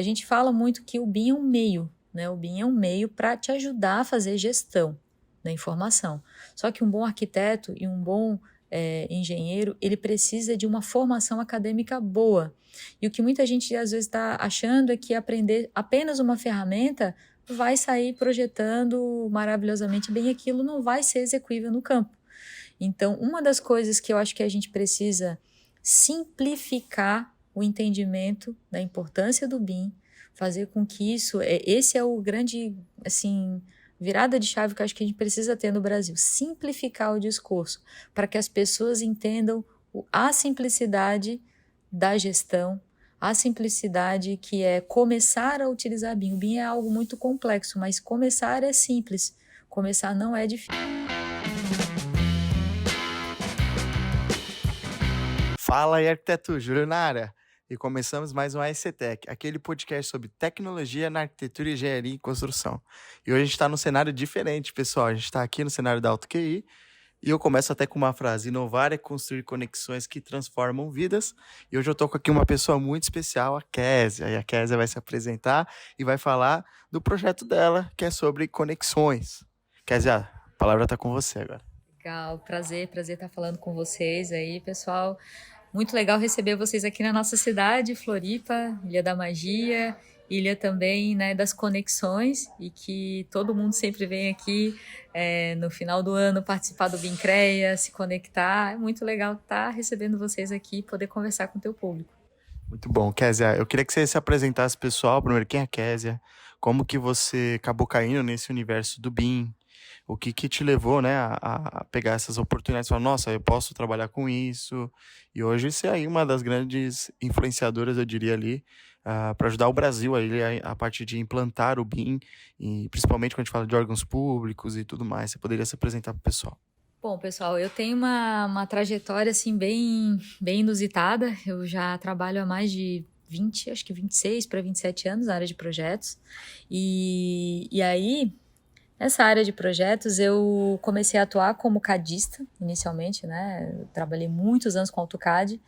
A gente fala muito que o BIM é um meio, né? O BIM é um meio para te ajudar a fazer gestão da informação. Só que um bom arquiteto e um bom engenheiro, ele precisa de uma formação acadêmica boa. E o que muita gente às vezes está achando é que aprender apenas uma ferramenta vai sair projetando maravilhosamente bem, aquilo não vai ser execuível no campo. Então, uma das coisas que eu acho que a gente precisa simplificar o entendimento da importância do BIM, fazer com que esse é o grande, assim, virada de chave que eu acho que a gente precisa ter no Brasil, simplificar o discurso, para que as pessoas entendam a simplicidade da gestão, a simplicidade que é começar a utilizar BIM. O BIM é algo muito complexo, mas começar é simples, começar não é difícil. Fala aí, arquiteto, Júlio na área. E começamos mais um AECTech, aquele podcast sobre tecnologia na arquitetura, engenharia e construção. E hoje a gente está num cenário diferente, pessoal. A gente está aqui no cenário da AutoQI e eu começo até com uma frase: inovar é construir conexões que transformam vidas. E hoje eu estou com aqui uma pessoa muito especial, a Késia. E a Késia vai se apresentar e vai falar do projeto dela, que é sobre conexões. Késia, a palavra está com você agora. Legal, prazer estar falando com vocês aí, pessoal. Muito legal receber vocês aqui na nossa cidade, Floripa, Ilha da Magia, ilha também, né, das conexões, e que todo mundo sempre vem aqui no final do ano participar do BIMCREA, se conectar. É muito legal estar recebendo vocês aqui e poder conversar com o teu público. Muito bom, Késia. Eu queria que você se apresentasse, pessoal. Primeiro, quem é a Késia? Como que você acabou caindo nesse universo do BIM? O que te levou, né, a pegar essas oportunidades e falar, nossa, eu posso trabalhar com isso. E hoje você é aí uma das grandes influenciadoras, eu diria ali, para ajudar o Brasil ali a partir de implantar o BIM, e principalmente quando a gente fala de órgãos públicos e tudo mais. Você poderia se apresentar para o pessoal? Bom, pessoal, eu tenho uma trajetória assim bem inusitada. Eu já trabalho há mais de 20, acho que 26 para 27 anos na área de projetos. E aí, nessa área de projetos, eu comecei a atuar como cadista, inicialmente, né? Eu trabalhei muitos anos com AutoCAD.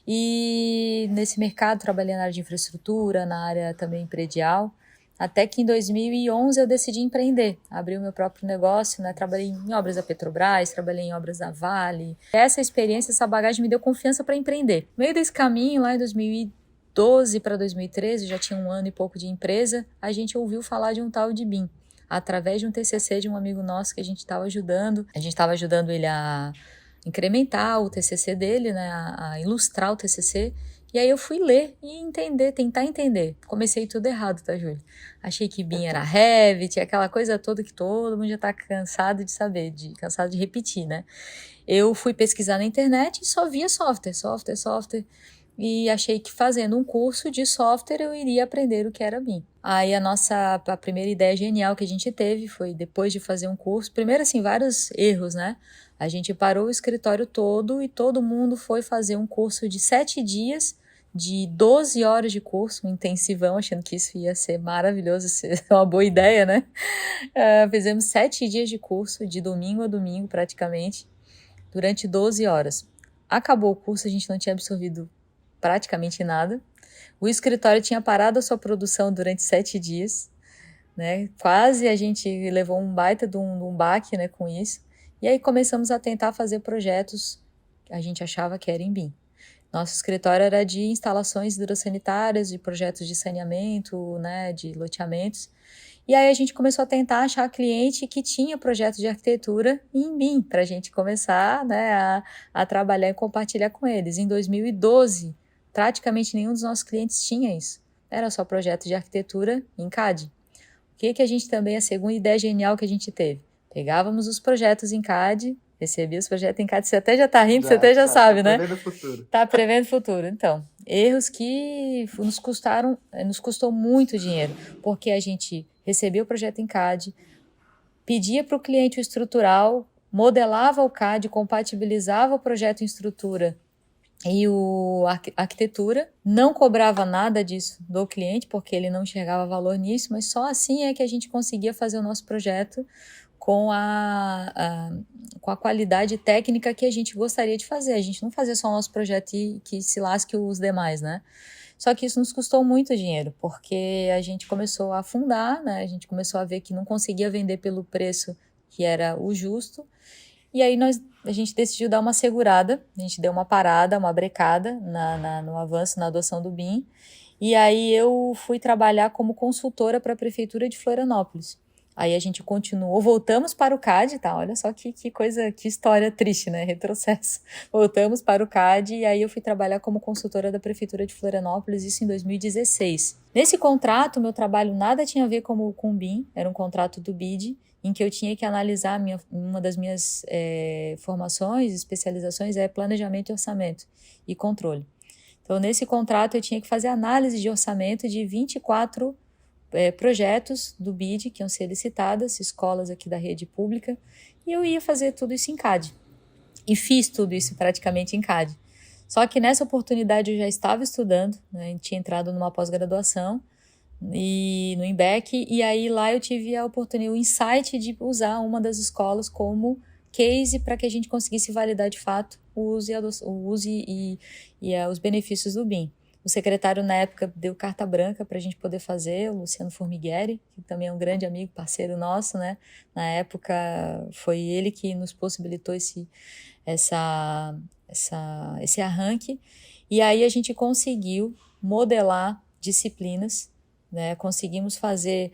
E nesse mercado, trabalhei na área de infraestrutura, na área também predial. Até que em 2011 eu decidi empreender, abri o meu próprio negócio, né? Trabalhei em obras da Petrobras, trabalhei em obras da Vale. Essa experiência, essa bagagem me deu confiança para empreender. No meio desse caminho, lá em 2012 para 2013, já tinha um ano e pouco de empresa, a gente ouviu falar de um tal de BIM, através de um TCC de um amigo nosso que a gente estava ajudando. A gente estava ajudando ele a incrementar o TCC dele, né? A ilustrar o TCC. E aí eu fui ler e entender, tentar entender. Comecei tudo errado, tá, Júlio? Achei que BIM era Revit, aquela coisa toda que todo mundo já tá cansado de saber, cansado de repetir, né? Eu fui pesquisar na internet e só via software. E achei que fazendo um curso de software eu iria aprender o que era BIM. Aí a primeira ideia genial que a gente teve foi, depois de fazer um curso, primeiro assim, vários erros, né? A gente parou o escritório todo e todo mundo foi fazer um curso de 7 dias, de 12 horas de curso, um intensivão, achando que isso ia ser maravilhoso, ser uma boa ideia, né? Fizemos 7 dias de curso, de domingo a domingo praticamente, durante 12 horas. Acabou o curso, a gente não tinha absorvido praticamente nada. O escritório tinha parado a sua produção durante 7 dias, né? Quase a gente levou um baita de um baque, né, com isso. E aí começamos a tentar fazer projetos que a gente achava que era em BIM. Nosso escritório era de instalações hidrossanitárias, de projetos de saneamento, né, de loteamentos. E aí a gente começou a tentar achar cliente que tinha projeto de arquitetura em BIM, para a gente começar, né, a trabalhar e compartilhar com eles. Em 2012, praticamente nenhum dos nossos clientes tinha isso. Era só projeto de arquitetura em CAD. O que a gente também, a segunda ideia genial que a gente teve? Pegávamos os projetos em CAD, recebia os projetos em CAD, você até já tá rindo, você até já sabe, né? Tá prevendo o futuro. Tá prevendo o futuro. Então, erros que nos custou muito dinheiro, porque a gente recebia o projeto em CAD, pedia para o cliente o estrutural, modelava o CAD, compatibilizava o projeto em estrutura e a arquitetura, não cobrava nada disso do cliente, porque ele não enxergava valor nisso, mas só assim é que a gente conseguia fazer o nosso projeto com com a qualidade técnica que a gente gostaria de fazer. A gente não fazia só o nosso projeto e que se lasque os demais, né? Só que isso nos custou muito dinheiro, porque a gente começou a afundar, né? A gente começou a ver que não conseguia vender pelo preço que era o justo. E aí a gente decidiu dar uma segurada, a gente deu uma parada, uma brecada no avanço, na adoção do BIM. E aí eu fui trabalhar como consultora para a Prefeitura de Florianópolis. Aí a gente continuou, voltamos para o CAD, tá? Olha só que coisa, que história triste, né? Retrocesso. Voltamos para o CAD e aí eu fui trabalhar como consultora da Prefeitura de Florianópolis, isso em 2016. Nesse contrato, meu trabalho nada tinha a ver com o BIM, era um contrato do BID, em que eu tinha que analisar, uma das minhas formações, especializações é planejamento e orçamento e controle. Então, nesse contrato, eu tinha que fazer análise de orçamento de 24 projetos do BID, que iam ser licitadas, escolas aqui da rede pública, e eu ia fazer tudo isso em CAD. E fiz tudo isso praticamente em CAD. Só que nessa oportunidade eu já estava estudando, né, eu tinha entrado numa pós-graduação e no IMBEC, e aí lá eu tive a oportunidade, o insight de usar uma das escolas como case para que a gente conseguisse validar de fato o uso e os benefícios do BIM. O secretário, na época, deu carta branca para a gente poder fazer, o Luciano Formigueri, que também é um grande amigo, parceiro nosso, né? Na época, foi ele que nos possibilitou esse arranque. E aí a gente conseguiu modelar disciplinas, né? Conseguimos fazer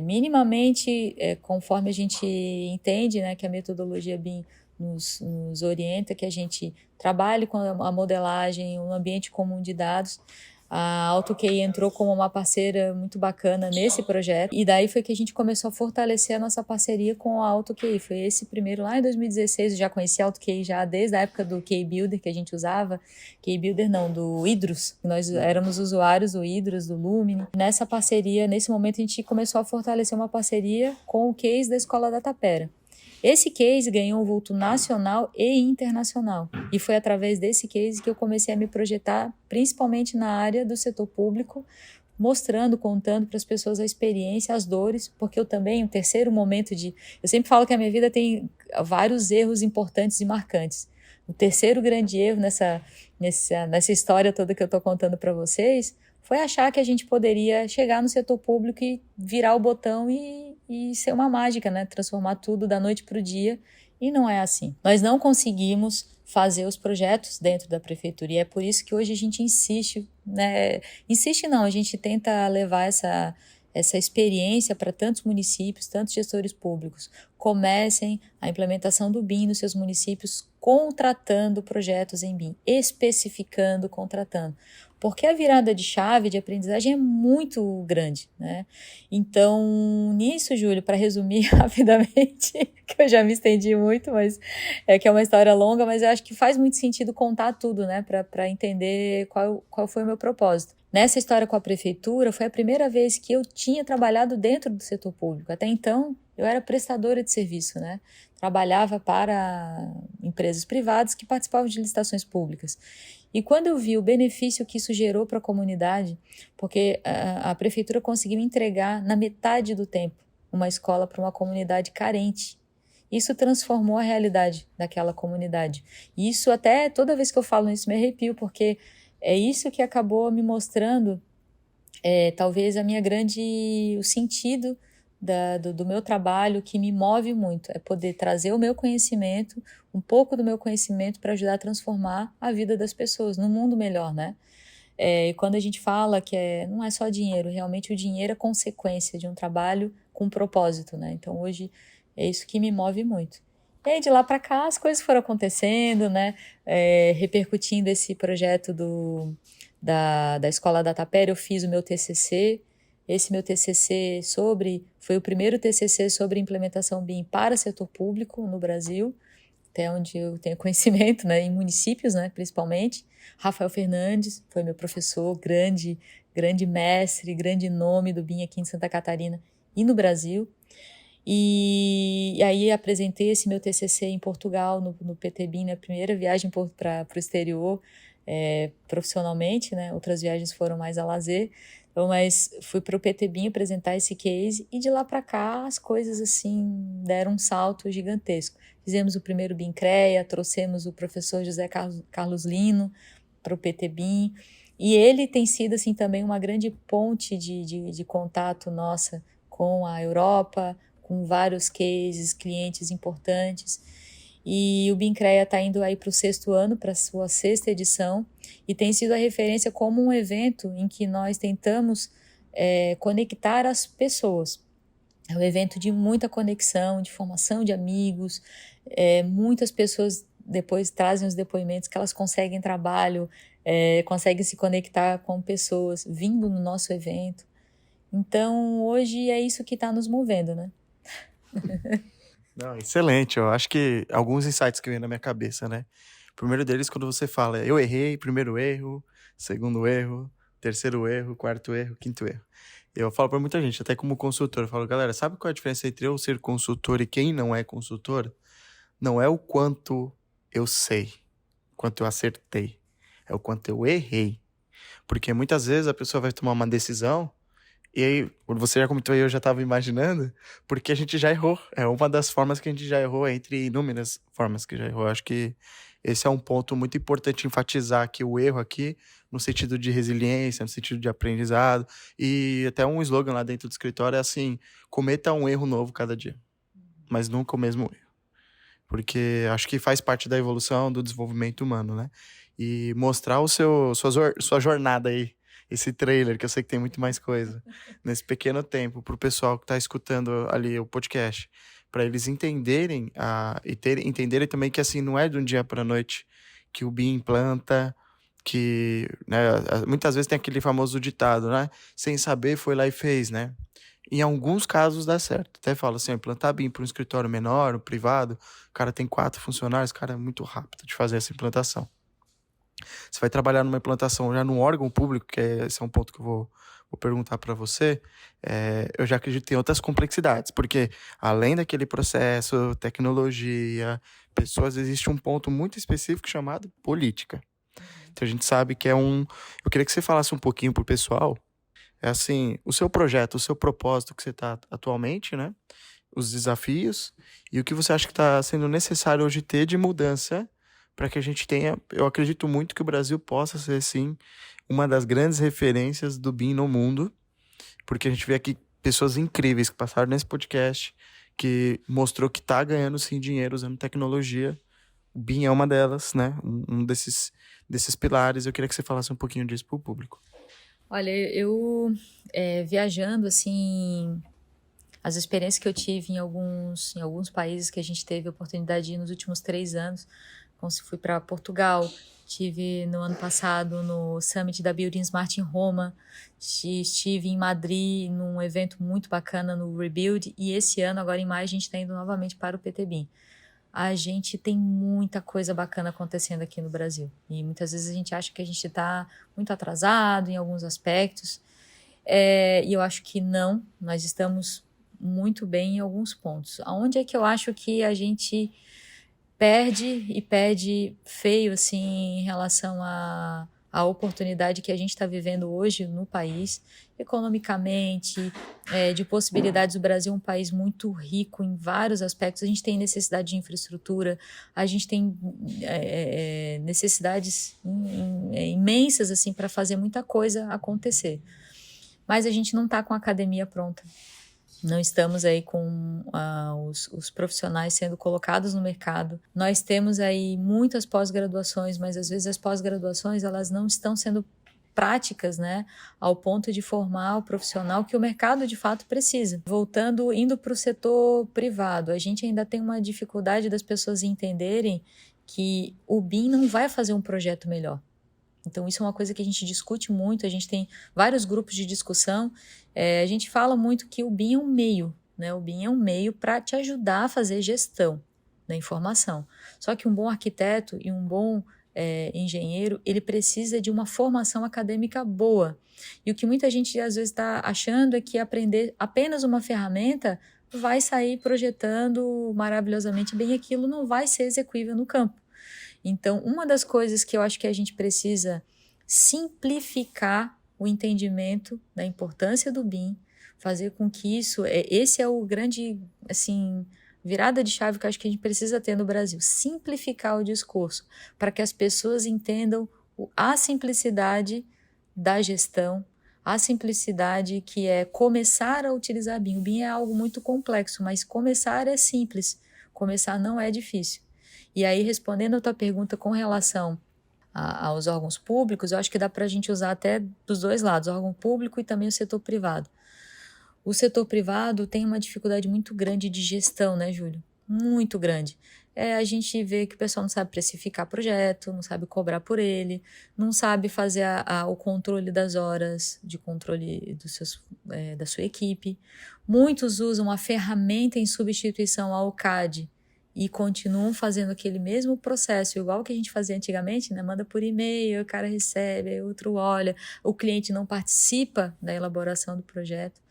minimamente, conforme a gente entende, né, que a metodologia BIM nos orienta, que a gente trabalhe com a modelagem, um ambiente comum de dados. A AutoQI entrou como uma parceira muito bacana nesse projeto, e daí foi que a gente começou a fortalecer a nossa parceria com a AutoQI. Foi esse primeiro, lá em 2016, eu já conheci a AutoQI já desde a época do QI Builder que a gente usava, QI Builder não, do Hydrus, nós éramos usuários do Hydrus, do Lumine. Nessa parceria, nesse momento, a gente começou a fortalecer uma parceria com o case da Escola da Tapera. Esse case ganhou um vulto nacional e internacional, e foi através desse case que eu comecei a me projetar, principalmente na área do setor público, mostrando, contando para as pessoas a experiência, as dores, porque eu também, o terceiro momento eu sempre falo que a minha vida tem vários erros importantes e marcantes. O terceiro grande erro nessa história toda que eu estou contando para vocês foi achar que a gente poderia chegar no setor público e virar o botão e ser uma mágica, né? Transformar tudo da noite para o dia, e não é assim. Nós não conseguimos fazer os projetos dentro da prefeitura, e é por isso que hoje a gente insiste, né? Insiste não, a gente tenta levar essa experiência para tantos municípios, tantos gestores públicos. Comecem a implementação do BIM nos seus municípios, contratando projetos em BIM, especificando, contratando. Porque a virada de chave de aprendizagem é muito grande, né? Então, nisso, Júlio, para resumir rapidamente, que eu já me estendi muito, mas que é uma história longa, mas eu acho que faz muito sentido contar tudo, né? Para entender qual foi o meu propósito. Nessa história com a prefeitura, foi a primeira vez que eu tinha trabalhado dentro do setor público. Até então, eu era prestadora de serviço, né? Trabalhava para empresas privadas que participavam de licitações públicas. E quando eu vi o benefício que isso gerou para a comunidade, porque a prefeitura conseguiu entregar na metade do tempo uma escola para uma comunidade carente. Isso transformou a realidade daquela comunidade. E isso até, toda vez que eu falo isso, me arrepio, porque é isso que acabou me mostrando, talvez o sentido do meu trabalho, que me move muito, é poder trazer o meu conhecimento, um pouco do meu conhecimento, para ajudar a transformar a vida das pessoas num mundo melhor, né? E quando a gente fala que não é só dinheiro, realmente o dinheiro é consequência de um trabalho com propósito, né? Então hoje é isso que me move muito. E aí de lá para cá as coisas foram acontecendo, né? Repercutindo esse projeto da Escola da Tapera, eu fiz o meu TCC. Esse meu TCC foi o primeiro TCC sobre implementação BIM para setor público no Brasil, até onde eu tenho conhecimento, né, em municípios, né, principalmente. Rafael Fernandes foi meu professor, grande mestre, grande nome do BIM aqui em Santa Catarina e no Brasil. E aí apresentei esse meu TCC em Portugal, no PT BIM, na primeira viagem para o exterior, profissionalmente, né, outras viagens foram mais a lazer. Mas fui para o PT BIM apresentar esse case, e de lá para cá as coisas assim deram um salto gigantesco. Fizemos o primeiro BIM CREA, trouxemos o professor José Carlos Lino para o PT BIM, E ele tem sido assim também uma grande ponte de contato nossa com a Europa, com vários cases, clientes importantes. E o BIMCREA está indo aí para o 6º ano, para a sua 6ª edição, e tem sido a referência como um evento em que nós tentamos conectar as pessoas. É um evento de muita conexão, de formação de amigos, muitas pessoas depois trazem os depoimentos que elas conseguem trabalho, conseguem se conectar com pessoas vindo no nosso evento. Então, hoje é isso que está nos movendo, né? Não, excelente. Eu acho que alguns insights que vêm na minha cabeça, né? O primeiro deles, quando você fala, eu errei, primeiro erro, segundo erro, terceiro erro, quarto erro, quinto erro. Eu falo pra muita gente, até como consultor, eu falo, galera, sabe qual é a diferença entre eu ser consultor e quem não é consultor? Não é o quanto eu sei, quanto eu acertei, é o quanto eu errei. Porque muitas vezes a pessoa vai tomar uma decisão e aí, quando você já comentou aí, eu já estava imaginando, porque a gente já errou. É uma das formas que a gente já errou, entre inúmeras formas que já errou. Eu acho que esse é um ponto muito importante enfatizar que o erro aqui, no sentido de resiliência, no sentido de aprendizado, e até um slogan lá dentro do escritório é assim, cometa um erro novo cada dia, mas nunca o mesmo erro. Porque acho que faz parte da evolução, do desenvolvimento humano, né? E mostrar sua jornada aí, esse trailer, que eu sei que tem muito mais coisa, nesse pequeno tempo, pro pessoal que tá escutando ali o podcast, para eles entenderem entenderem também que assim, não é de um dia pra noite que o BIM implanta, que, né, muitas vezes tem aquele famoso ditado, né? Sem saber, foi lá e fez, né? Em alguns casos dá certo. Até falo assim, implantar BIM para um escritório menor, um privado, o cara tem 4 funcionários, o cara é muito rápido de fazer essa implantação. Você vai trabalhar numa implantação já num órgão público, que esse é um ponto que eu vou perguntar para você, eu já acredito que tem outras complexidades, porque além daquele processo, tecnologia, pessoas, existe um ponto muito específico chamado política. Então a gente sabe que Eu queria que você falasse um pouquinho pro pessoal, assim, o seu projeto, o seu propósito que você está atualmente, né? Os desafios e o que você acha que está sendo necessário hoje ter de mudança para que a gente tenha. Eu acredito muito que o Brasil possa ser, sim, uma das grandes referências do BIM no mundo, porque a gente vê aqui pessoas incríveis que passaram nesse podcast, que mostrou que está ganhando, sim, dinheiro usando tecnologia. O BIM é uma delas, né? Um desses pilares. Eu queria que você falasse um pouquinho disso para o público. Olha, eu viajando, assim, as experiências que eu tive em alguns países que a gente teve a oportunidade de ir nos últimos 3 anos, como se fui para Portugal, tive no ano passado no Summit da Building Smart em Roma, estive em Madrid num evento muito bacana no Rebuild, e esse ano, agora em maio, a gente está indo novamente para o PTBIM. A gente tem muita coisa bacana acontecendo aqui no Brasil. E muitas vezes a gente acha que a gente está muito atrasado em alguns aspectos. E eu acho que não, nós estamos muito bem em alguns pontos. Aonde é que eu acho que a gente perde feio assim, em relação à oportunidade que a gente está vivendo hoje no país, economicamente, de possibilidades. O Brasil é um país muito rico em vários aspectos. A gente tem necessidade de infraestrutura, a gente tem necessidades imensas assim, para fazer muita coisa acontecer. Mas a gente não está com a academia pronta. Não estamos aí com os profissionais sendo colocados no mercado. Nós temos aí muitas pós-graduações, mas às vezes as pós-graduações elas não estão sendo práticas, né, ao ponto de formar o profissional que o mercado de fato precisa. Indo para o setor privado, a gente ainda tem uma dificuldade das pessoas entenderem que o BIM não vai fazer um projeto melhor. Então, isso é uma coisa que a gente discute muito, a gente tem vários grupos de discussão. A gente fala muito que o BIM é um meio, né? O BIM é um meio para te ajudar a fazer gestão da informação. Só que um bom arquiteto e um bom engenheiro, ele precisa de uma formação acadêmica boa. E o que muita gente às vezes está achando é que aprender apenas uma ferramenta vai sair projetando maravilhosamente bem, aquilo não vai ser execuível no campo. Então, uma das coisas que eu acho que a gente precisa simplificar o entendimento da importância do BIM, fazer com que esse é o grande, assim, virada de chave que eu acho que a gente precisa ter no Brasil, simplificar o discurso, para que as pessoas entendam a simplicidade da gestão, a simplicidade que é começar a utilizar BIM. O BIM é algo muito complexo, mas começar é simples, começar não é difícil. E aí, respondendo a tua pergunta com relação aos órgãos públicos, eu acho que dá para a gente usar até dos dois lados, o órgão público e também o setor privado. O setor privado tem uma dificuldade muito grande de gestão, né, Júlio? Muito grande. A gente vê que o pessoal não sabe precificar projeto, não sabe cobrar por ele, não sabe fazer o controle das horas de controle da sua equipe. Muitos usam a ferramenta em substituição ao CAD e continuam fazendo aquele mesmo processo, igual que a gente fazia antigamente, né? Manda por e-mail, o cara recebe, aí outro olha, o cliente não participa da elaboração do projeto.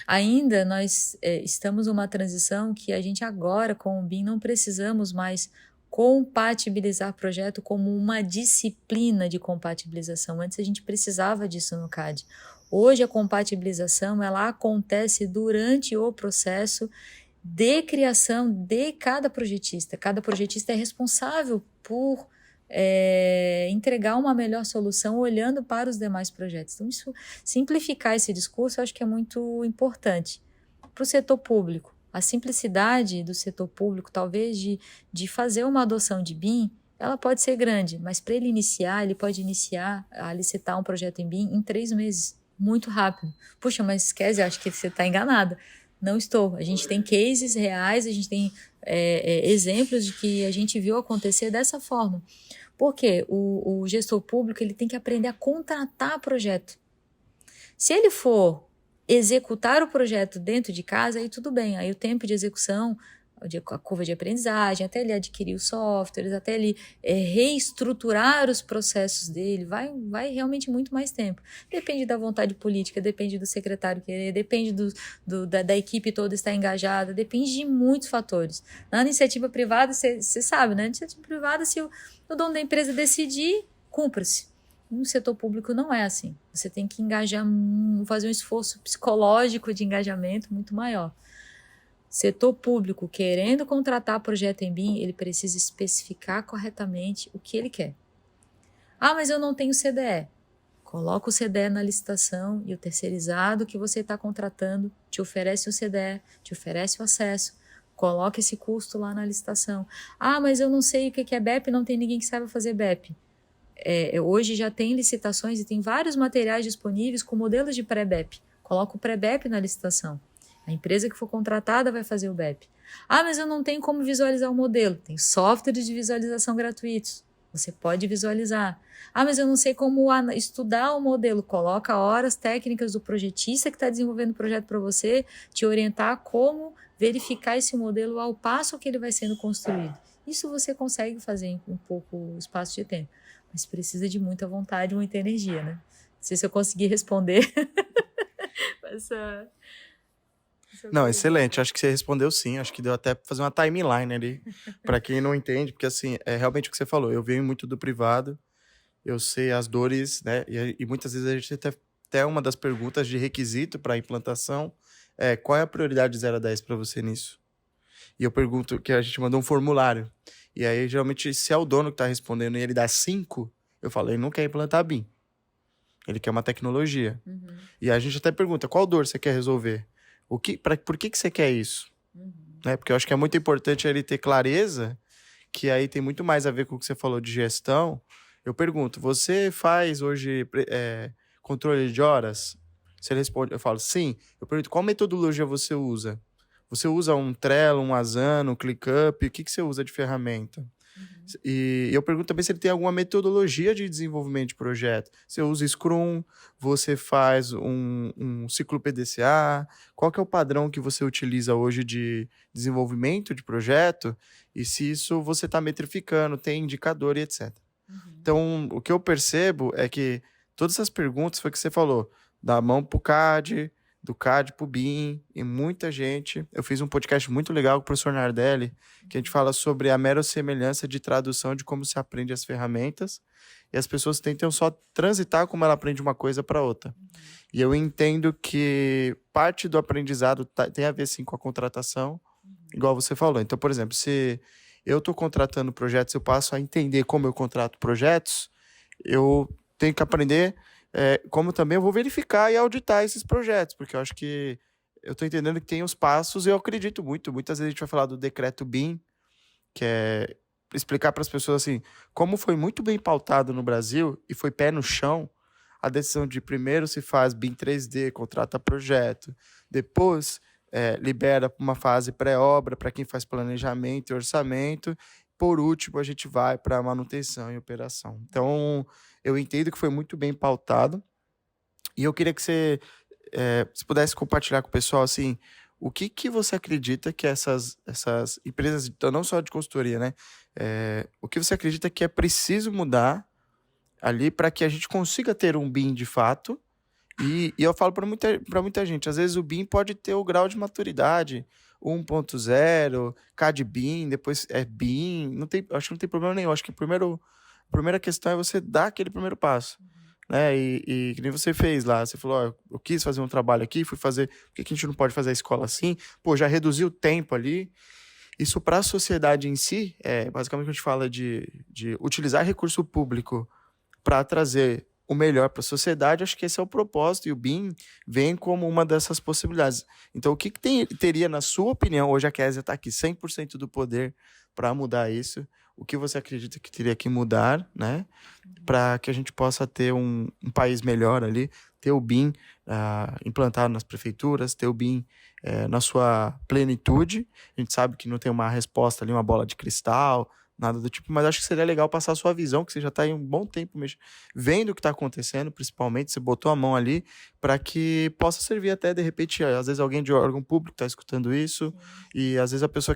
Ainda nós estamos numa transição que a gente agora, com o BIM, não precisamos mais compatibilizar projeto como uma disciplina de compatibilização. Antes a gente precisava disso no CAD. Hoje a compatibilização ela acontece durante o processo de criação de cada projetista. Cada projetista é responsável por entregar uma melhor solução olhando para os demais projetos. Então, simplificar esse discurso eu acho que é muito importante. Para o setor público, a simplicidade do setor público, talvez de fazer uma adoção de BIM, ela pode ser grande, mas para ele pode iniciar a licitar um projeto em BIM em 3 meses, muito rápido. Puxa, mas esquece, acho que você está enganada. Não estou. A gente tem cases reais, a gente tem exemplos de que a gente viu acontecer dessa forma. Porque o gestor público ele tem que aprender a contratar projeto. Se ele for executar o projeto dentro de casa, aí tudo bem. Aí o tempo de execução, a curva de aprendizagem, até ele adquirir os softwares, até ele reestruturar os processos dele, vai realmente muito mais tempo. Depende da vontade política, depende do secretário querer, depende da equipe toda estar engajada, depende de muitos fatores. Na iniciativa privada, você sabe, né? Na iniciativa privada, se o dono da empresa decidir, cumpra-se. No setor público não é assim. Você tem que engajar, fazer um esforço psicológico de engajamento muito maior. Setor público querendo contratar projeto em BIM, ele precisa especificar corretamente o que ele quer. Ah, mas eu não tenho CDE. Coloca o CDE na licitação e o terceirizado que você está contratando te oferece o CDE, te oferece o acesso. Coloca esse custo lá na licitação. Ah, mas eu não sei o que é BEP, não tem ninguém que saiba fazer BEP. Hoje já tem licitações e tem vários materiais disponíveis com modelos de pré-BEP. Coloca o pré-BEP na licitação. A empresa que for contratada vai fazer o BEP. Ah, mas eu não tenho como visualizar o modelo. Tem softwares de visualização gratuitos. Você pode visualizar. Ah, mas eu não sei como estudar o modelo. Coloca horas técnicas do projetista que está desenvolvendo o projeto para você, te orientar como verificar esse modelo ao passo que ele vai sendo construído. Isso você consegue fazer em um pouco espaço de tempo. Mas precisa de muita vontade e muita energia, né? Não sei se eu consegui responder essa... Não, excelente. Acho que você respondeu sim. Acho que deu até pra fazer uma timeline ali. Pra quem não entende, porque assim, é realmente o que você falou. Eu venho muito do privado, eu sei as dores, né? E muitas vezes a gente até uma das perguntas de requisito para implantação qual é a prioridade de 0 a 10 para você nisso? E eu pergunto que a gente mandou um formulário. E aí, geralmente, se é o dono que tá respondendo e ele dá 5, eu falo, ele não quer implantar BIM. Ele quer uma tecnologia. Uhum. E a gente até pergunta, qual dor você quer resolver? Por que você quer isso? Uhum. Né? Porque eu acho que é muito importante ele ter clareza, que aí tem muito mais a ver com o que você falou de gestão. Eu pergunto, você faz hoje controle de horas? Se ele responde, eu falo, sim. Eu pergunto, qual metodologia você usa? Você usa um Trello, um Asana, um ClickUp? O que você usa de ferramenta? Uhum. E eu pergunto também se ele tem alguma metodologia de desenvolvimento de projeto. Você usa Scrum, você faz um ciclo PDCA, qual que é o padrão que você utiliza hoje de desenvolvimento de projeto e se isso você está metrificando, tem indicador e etc. Uhum. Então, o que eu percebo é que todas essas perguntas foi o que você falou, da mão para o CAD, do CAD para o BIM, e muita gente... Eu fiz um podcast muito legal com o professor Nardelli, que a gente fala sobre a mera semelhança de tradução de como se aprende as ferramentas, e as pessoas tentam só transitar como ela aprende uma coisa para outra. Uhum. E eu entendo que parte do aprendizado tem a ver, sim, com a contratação, igual você falou. Então, por exemplo, se eu estou contratando projetos, eu passo a entender como eu contrato projetos, eu tenho que aprender como também eu vou verificar e auditar esses projetos, porque eu acho que eu estou entendendo que tem os passos e eu acredito muito. Muitas vezes a gente vai falar do decreto BIM, que é explicar para as pessoas assim, como foi muito bem pautado no Brasil e foi pé no chão, a decisão de primeiro se faz BIM 3D, contrata projeto, depois libera para uma fase pré-obra para quem faz planejamento e orçamento, por último a gente vai para manutenção e operação. Então, eu entendo que foi muito bem pautado e eu queria que você se pudesse compartilhar com o pessoal assim, o que você acredita que essas empresas, então, não só de consultoria, né? O que você acredita que é preciso mudar ali para que a gente consiga ter um BIM de fato? E eu falo para muita gente, às vezes o BIM pode ter o grau de maturidade 1.0, CAD BIM, depois é BIM, não tem, acho que não tem problema nenhum. Acho que a primeira questão é você dar aquele primeiro passo. Né? Que nem você fez lá, você falou, ó, eu quis fazer um trabalho aqui, fui fazer, por que a gente não pode fazer a escola assim? Pô, já reduziu o tempo ali. Isso para a sociedade em si, basicamente a gente fala de utilizar recurso público para trazer o melhor para a sociedade, acho que esse é o propósito, e o BIM vem como uma dessas possibilidades. Então, o que teria, na sua opinião, hoje a Kézia está aqui, 100% do poder para mudar isso, o que você acredita que teria que mudar, né, para que a gente possa ter um país melhor ali, ter o BIM implantado nas prefeituras, ter o BIM na sua plenitude. A gente sabe que não tem uma resposta ali, uma bola de cristal, nada do tipo, mas acho que seria legal passar a sua visão, que você já está aí um bom tempo vendo o que está acontecendo, principalmente, você botou a mão ali, para que possa servir até, de repente, às vezes alguém de órgão público está escutando isso, e às vezes a pessoa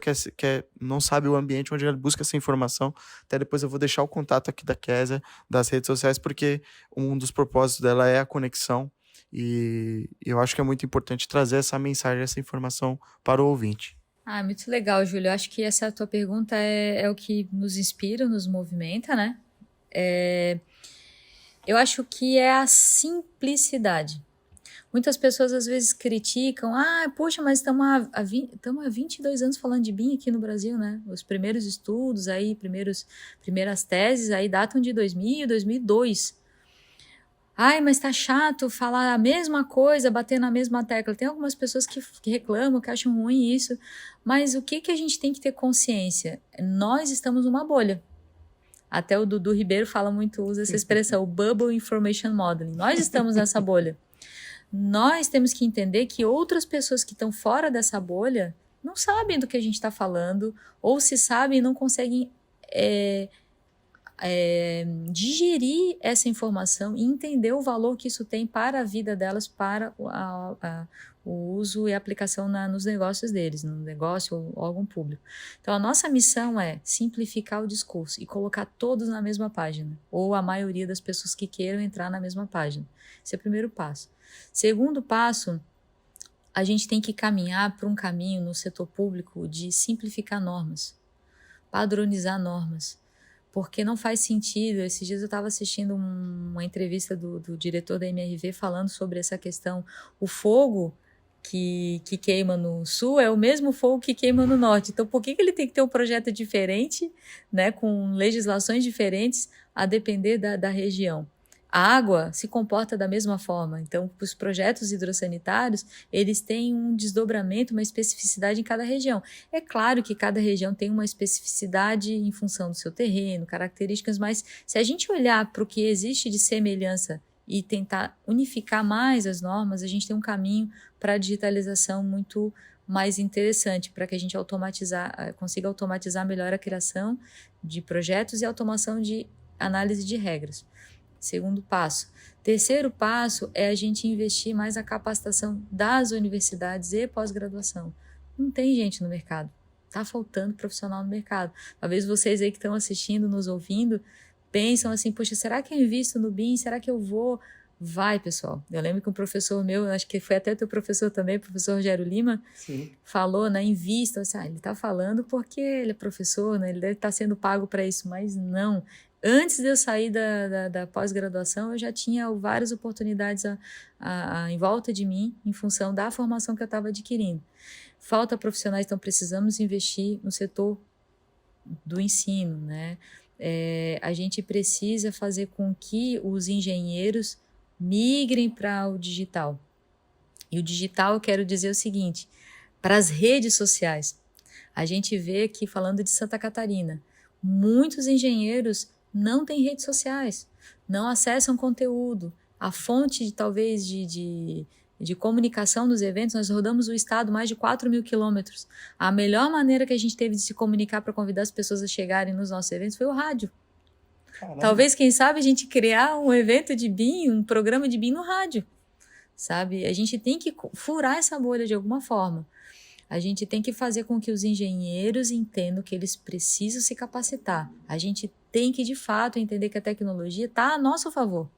não sabe o ambiente onde ela busca essa informação. Até depois eu vou deixar o contato aqui da Kézia, das redes sociais, porque um dos propósitos dela é a conexão, e eu acho que é muito importante trazer essa mensagem, essa informação para o ouvinte. Muito legal, Júlio. Eu acho que essa tua pergunta é o que nos inspira, nos movimenta, né? Eu acho que é a simplicidade. Muitas pessoas às vezes criticam, poxa, mas estamos há 22 anos falando de BIM aqui no Brasil, né? Os primeiros estudos aí, primeiras teses aí datam de 2000, 2002. Mas tá chato falar a mesma coisa, bater na mesma tecla. Tem algumas pessoas que reclamam, que acham ruim isso, mas o que a gente tem que ter consciência? Nós estamos numa bolha. Até o Dudu Ribeiro usa essa expressão, o Bubble Information Modeling. Nós estamos nessa bolha. Nós temos que entender que outras pessoas que estão fora dessa bolha não sabem do que a gente está falando, ou se sabem e não conseguem digerir essa informação e entender o valor que isso tem para a vida delas, para o uso e aplicação nos negócios deles, no negócio ou órgão público. Então, a nossa missão é simplificar o discurso e colocar todos na mesma página, ou a maioria das pessoas que queiram entrar na mesma página. Esse é o primeiro passo. Segundo passo, a gente tem que caminhar para um caminho no setor público de simplificar normas, padronizar normas. Porque não faz sentido. Esses dias eu estava assistindo uma entrevista do diretor da MRV falando sobre essa questão. O fogo que queima no sul é o mesmo fogo que queima no norte. Então, por que ele tem que ter um projeto diferente, né, com legislações diferentes, a depender da região? A água se comporta da mesma forma. Então, os projetos hidrossanitários, eles têm um desdobramento, uma especificidade em cada região. É claro que cada região tem uma especificidade em função do seu terreno, características, mas se a gente olhar para o que existe de semelhança e tentar unificar mais as normas, a gente tem um caminho para a digitalização muito mais interessante, para que a gente consiga automatizar melhor a criação de projetos e automação de análise de regras. Segundo passo. Terceiro passo é a gente investir mais na capacitação das universidades e pós-graduação. Não tem gente no mercado. Está faltando profissional no mercado. Talvez vocês aí que estão assistindo, nos ouvindo, pensam assim, poxa, será que eu invisto no BIM? Será que eu vou? Vai, pessoal. Eu lembro que um professor meu, acho que foi até teu professor também, professor Rogério Lima, Sim. falou, né, invista. Assim, ele está falando porque ele é professor, né, ele deve estar sendo pago para isso, mas não. Antes de eu sair da pós-graduação, eu já tinha várias oportunidades em volta de mim, em função da formação que eu estava adquirindo. Falta profissionais, então precisamos investir no setor do ensino, né? A gente precisa fazer com que os engenheiros migrem para o digital. E o digital, eu quero dizer o seguinte, para as redes sociais. A gente vê aqui, falando de Santa Catarina, muitos engenheiros não têm redes sociais, não acessam conteúdo. A fonte, talvez, de comunicação dos eventos, nós rodamos o estado mais de 4.000 quilômetros. A melhor maneira que a gente teve de se comunicar para convidar as pessoas a chegarem nos nossos eventos foi o rádio. Caramba. Talvez, quem sabe, a gente criar um evento de BIM, um programa de BIM no rádio, sabe? A gente tem que furar essa bolha de alguma forma. A gente tem que fazer com que os engenheiros entendam que eles precisam se capacitar. A gente tem que, de fato, entender que a tecnologia está a nosso favor.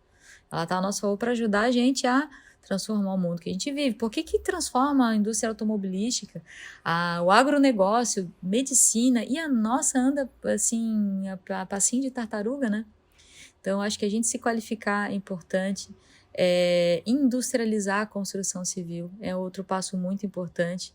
Ela está a nosso favor para ajudar a gente a transformar o mundo que a gente vive. Por que transforma a indústria automobilística, o agronegócio, medicina, e a nossa anda assim, a passinho de tartaruga, né? Então, acho que a gente se qualificar é importante. Industrializar a construção civil é outro passo muito importante.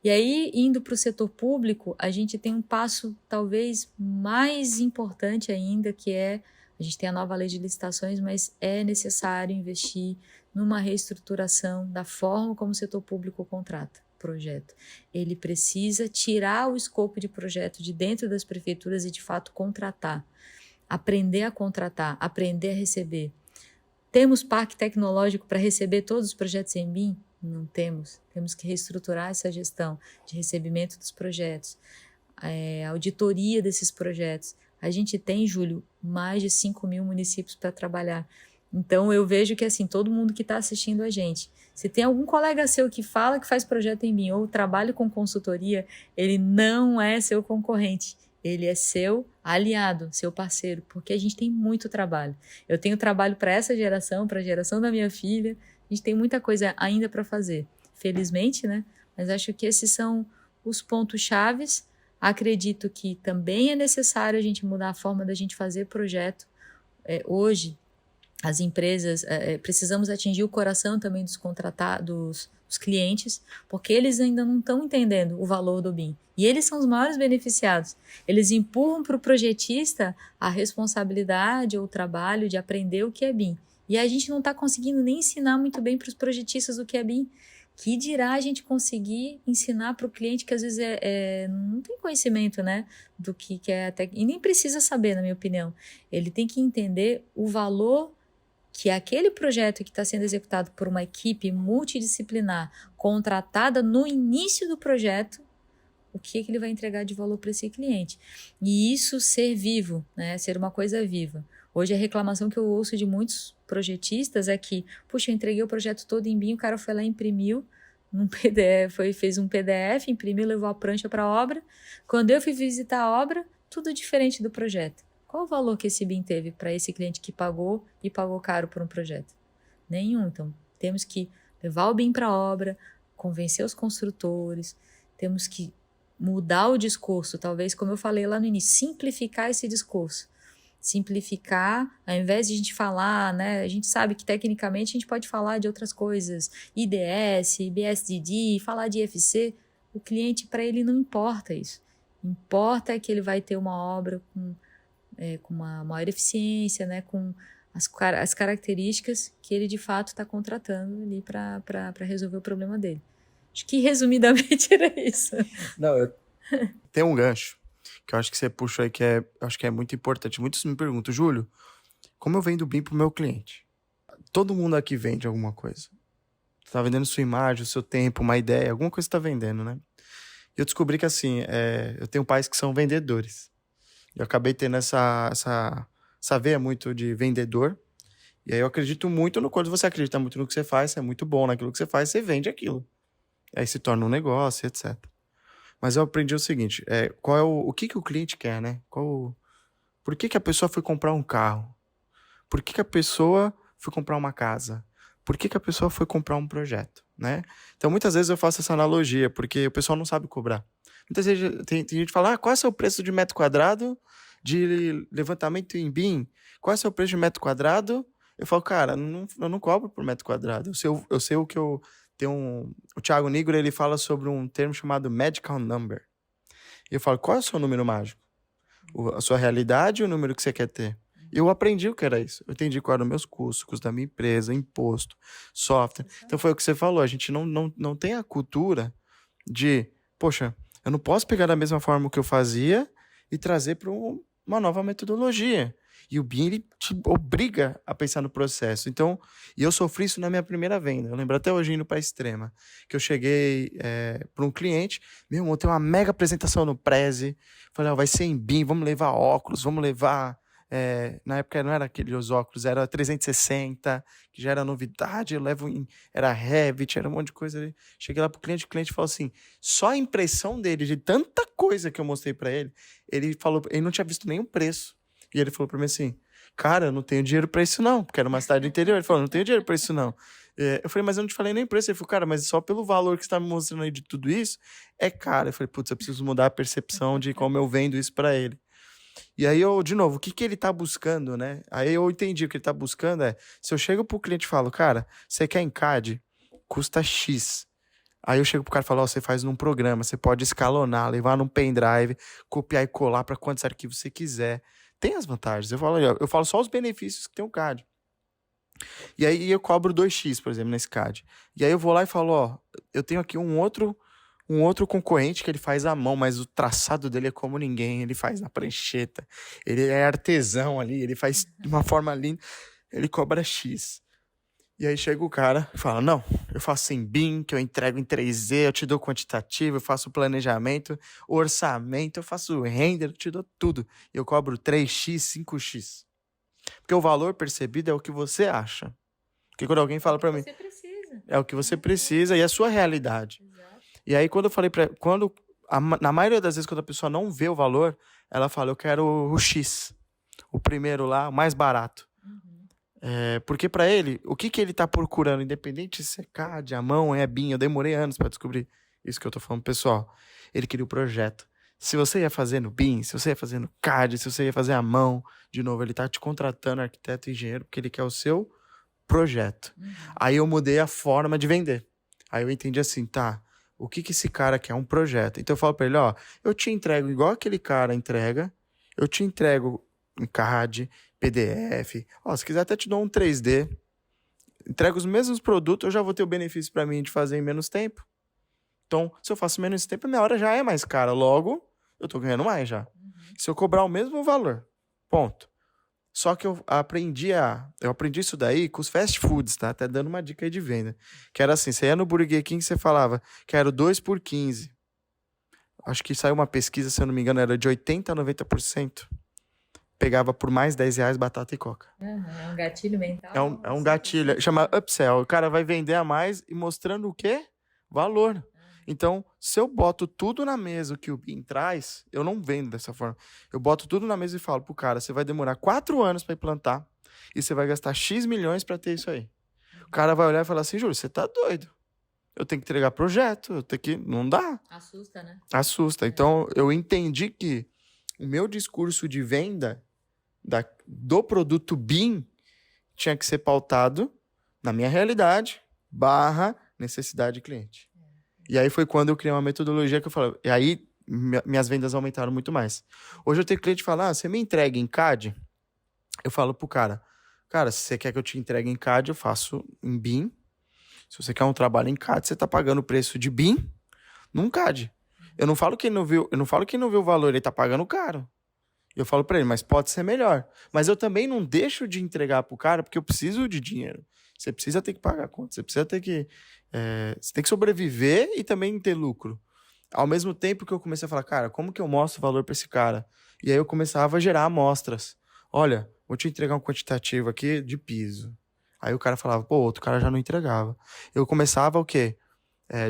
E aí, indo para o setor público, a gente tem um passo talvez mais importante ainda, que a gente tem a nova lei de licitações, mas é necessário investir numa reestruturação da forma como o setor público contrata projeto. Ele precisa tirar o escopo de projeto de dentro das prefeituras e, de fato, contratar. Aprender a contratar, aprender a receber. Temos parque tecnológico para receber todos os projetos em BIM? Não temos. Temos que reestruturar essa gestão de recebimento dos projetos, auditoria desses projetos. A gente tem, Júlio, mais de 5.000 municípios para trabalhar. Então, eu vejo que, assim, todo mundo que está assistindo a gente, se tem algum colega seu que fala que faz projeto em BIM ou trabalha com consultoria, ele não é seu concorrente. Ele é seu aliado, seu parceiro, porque a gente tem muito trabalho. Eu tenho trabalho para essa geração, para a geração da minha filha. A gente tem muita coisa ainda para fazer. Felizmente, né? Mas acho que esses são os pontos chaves. Acredito que também é necessário a gente mudar a forma da gente fazer projeto. Hoje, as empresas, precisamos atingir o coração também dos contratados, dos clientes, porque eles ainda não estão entendendo o valor do BIM. E eles são os maiores beneficiados. Eles empurram para o projetista a responsabilidade ou o trabalho de aprender o que é BIM. E a gente não está conseguindo nem ensinar muito bem para os projetistas o que é BIM. Que dirá a gente conseguir ensinar para o cliente que às vezes não tem conhecimento, né, do que é até, e nem precisa saber, na minha opinião. Ele tem que entender o valor que aquele projeto que está sendo executado por uma equipe multidisciplinar, contratada no início do projeto, o que ele vai entregar de valor para esse cliente. E isso ser vivo, né? Ser uma coisa viva. Hoje a reclamação que eu ouço de muitos projetistas é que, puxa, eu entreguei o projeto todo em BIM, o cara foi lá e imprimiu num PDF, fez um PDF, imprimiu, levou a prancha para a obra. Quando eu fui visitar a obra, tudo diferente do projeto. Qual o valor que esse BIM teve para esse cliente que pagou e pagou caro por um projeto? Nenhum. Então, temos que levar o BIM para a obra, convencer os construtores, temos que mudar o discurso, talvez, como eu falei lá no início, simplificar esse discurso. Simplificar, ao invés de a gente falar, né, a gente sabe que tecnicamente a gente pode falar de outras coisas, IDS, BSDD, falar de IFC, o cliente, para ele, não importa isso. Importa é que ele vai ter uma obra com uma maior eficiência, né, com as características que ele de fato está contratando ali para resolver o problema dele. Acho que resumidamente era isso. Não, tem um gancho que eu acho que você puxou aí que eu acho que é muito importante. Muitos me perguntam, Júlio, como eu vendo BIM pro meu cliente? Todo mundo aqui vende alguma coisa. Você tá vendendo sua imagem, o seu tempo, uma ideia, alguma coisa você tá vendendo, né? E eu descobri que assim, eu tenho pais que são vendedores. Eu acabei tendo essa veia muito de vendedor. E aí eu acredito muito quando você acredita muito no que você faz, você é muito bom naquilo que você faz, você vende aquilo. Aí se torna um negócio, etc. Mas eu aprendi o seguinte, qual é o que o cliente quer, né? Por que a pessoa foi comprar um carro? Por que a pessoa foi comprar uma casa? Por que a pessoa foi comprar um projeto, né? Então, muitas vezes eu faço essa analogia, porque o pessoal não sabe cobrar. Muitas vezes tem gente que fala, qual é o seu preço de metro quadrado de levantamento em BIM? Qual é o seu preço de metro quadrado? Eu falo, cara, eu não cobro por metro quadrado. Eu sei o que eu... O Thiago Nigro, ele fala sobre um termo chamado Magical Number. E eu falo, qual é o seu número mágico? A sua realidade ou o número que você quer ter? Eu aprendi o que era isso. Eu entendi quais eram meus custos, custo da minha empresa, imposto, software. Então foi o que você falou. A gente não tem a cultura de, poxa, eu não posso pegar da mesma forma que eu fazia e trazer para uma nova metodologia. E o BIM, ele te obriga a pensar no processo. Então, e eu sofri isso na minha primeira venda. Eu lembro até hoje indo para a Extrema, que eu cheguei para um cliente, meu irmão, tem uma mega apresentação no Prezi. Falei, vai ser em BIM, vamos levar óculos, vamos levar... na época não era aqueles óculos, era 360, que já era novidade, era Revit, era um monte de coisa ali. Cheguei lá pro cliente, o cliente falou assim, só a impressão dele, de tanta coisa que eu mostrei para ele, ele não tinha visto nenhum preço. E ele falou para mim assim, cara, eu não tenho dinheiro para isso não, porque era uma cidade do interior. Ele falou, não tenho dinheiro para isso não. Eu falei, mas eu não te falei nem preço. Ele falou, cara, mas só pelo valor que você tá me mostrando aí de tudo isso, é caro. Eu falei, putz, eu preciso mudar a percepção de como eu vendo isso para ele. E aí de novo, o que ele tá buscando, né? Aí eu entendi o que ele tá buscando se eu chego pro cliente e falo, cara, você quer em CAD? Custa X. Aí eu chego pro cara e falo, você faz num programa, você pode escalonar, levar num pendrive, copiar e colar para quantos arquivos você quiser. Tem as vantagens. Eu falo só os benefícios que tem o CAD. E aí eu cobro 2x, por exemplo, nesse CAD. E aí eu vou lá e falo, eu tenho aqui um outro concorrente que ele faz à mão, mas o traçado dele é como ninguém, ele faz na prancheta, ele é artesão ali, ele faz de uma forma linda, ele cobra X. E aí chega o cara e fala, não, eu faço em BIM, que eu entrego em 3D, eu te dou quantitativo, eu faço planejamento, orçamento, eu faço render, eu te dou tudo. E eu cobro 3x, 5x. Porque o valor percebido é o que você acha. Porque quando alguém fala pra mim... Você precisa. É o que você precisa e é a sua realidade. Exato. E aí quando eu falei na maioria das vezes quando a pessoa não vê o valor, ela fala, eu quero o X. O primeiro lá, o mais barato. Porque para ele, o que ele tá procurando, independente se é CAD, a mão, é BIM, eu demorei anos para descobrir isso que eu tô falando, pessoal. Ele queria o projeto. Se você ia fazer no BIM, se você ia fazer no CAD, se você ia fazer à mão, de novo, ele tá te contratando, arquiteto e engenheiro, porque ele quer o seu projeto. Aí eu mudei a forma de vender. Aí eu entendi assim, tá, o que esse cara quer? Um projeto. Então eu falo pra ele, eu te entrego igual aquele cara entrega, eu te entrego em CAD, PDF, se quiser até te dou um 3D, entrego os mesmos produtos, eu já vou ter o benefício para mim de fazer em menos tempo. Então, se eu faço menos tempo, a minha hora já é mais cara, logo, eu tô ganhando mais já. Se eu cobrar o mesmo valor, ponto. Só que eu aprendi isso daí com os fast foods, tá? Até dando uma dica aí de venda. Que era assim, você ia no Burger King, você falava, quero 2 por 15. Acho que saiu uma pesquisa, se eu não me engano, era de 80% a 90%. Pegava por mais R$10 batata e coca. É um gatilho mental. É um gatilho. Chama upsell. O cara vai vender a mais e mostrando o quê? Valor. Então, se eu boto tudo na mesa o que o BIM traz, eu não vendo dessa forma. Eu boto tudo na mesa e falo pro cara, você vai demorar 4 anos para implantar e você vai gastar X milhões para ter isso aí. O cara vai olhar e falar assim, Júlio, você tá doido. Eu tenho que entregar projeto, não dá. Assusta, né? Assusta. Então, eu entendi que o meu discurso de venda do produto BIM tinha que ser pautado na minha realidade / necessidade de cliente. E aí foi quando eu criei uma metodologia que eu falei, e aí minhas vendas aumentaram muito mais. Hoje eu tenho cliente que fala, você me entrega em CAD? Eu falo pro cara, se você quer que eu te entregue em CAD, eu faço em BIM. Se você quer um trabalho em CAD, você tá pagando o preço de BIM num CAD. Eu não falo que ele não viu o valor, ele tá pagando caro. Eu falo pra ele, mas pode ser melhor. Mas eu também não deixo de entregar pro cara porque eu preciso de dinheiro. Você precisa ter que pagar a conta, você precisa ter que... você tem que sobreviver e também ter lucro. Ao mesmo tempo que eu comecei a falar, cara, como que eu mostro valor pra esse cara? E aí eu começava a gerar amostras. Olha, vou te entregar um quantitativo aqui de piso. Aí o cara falava, outro cara já não entregava. Eu começava o quê?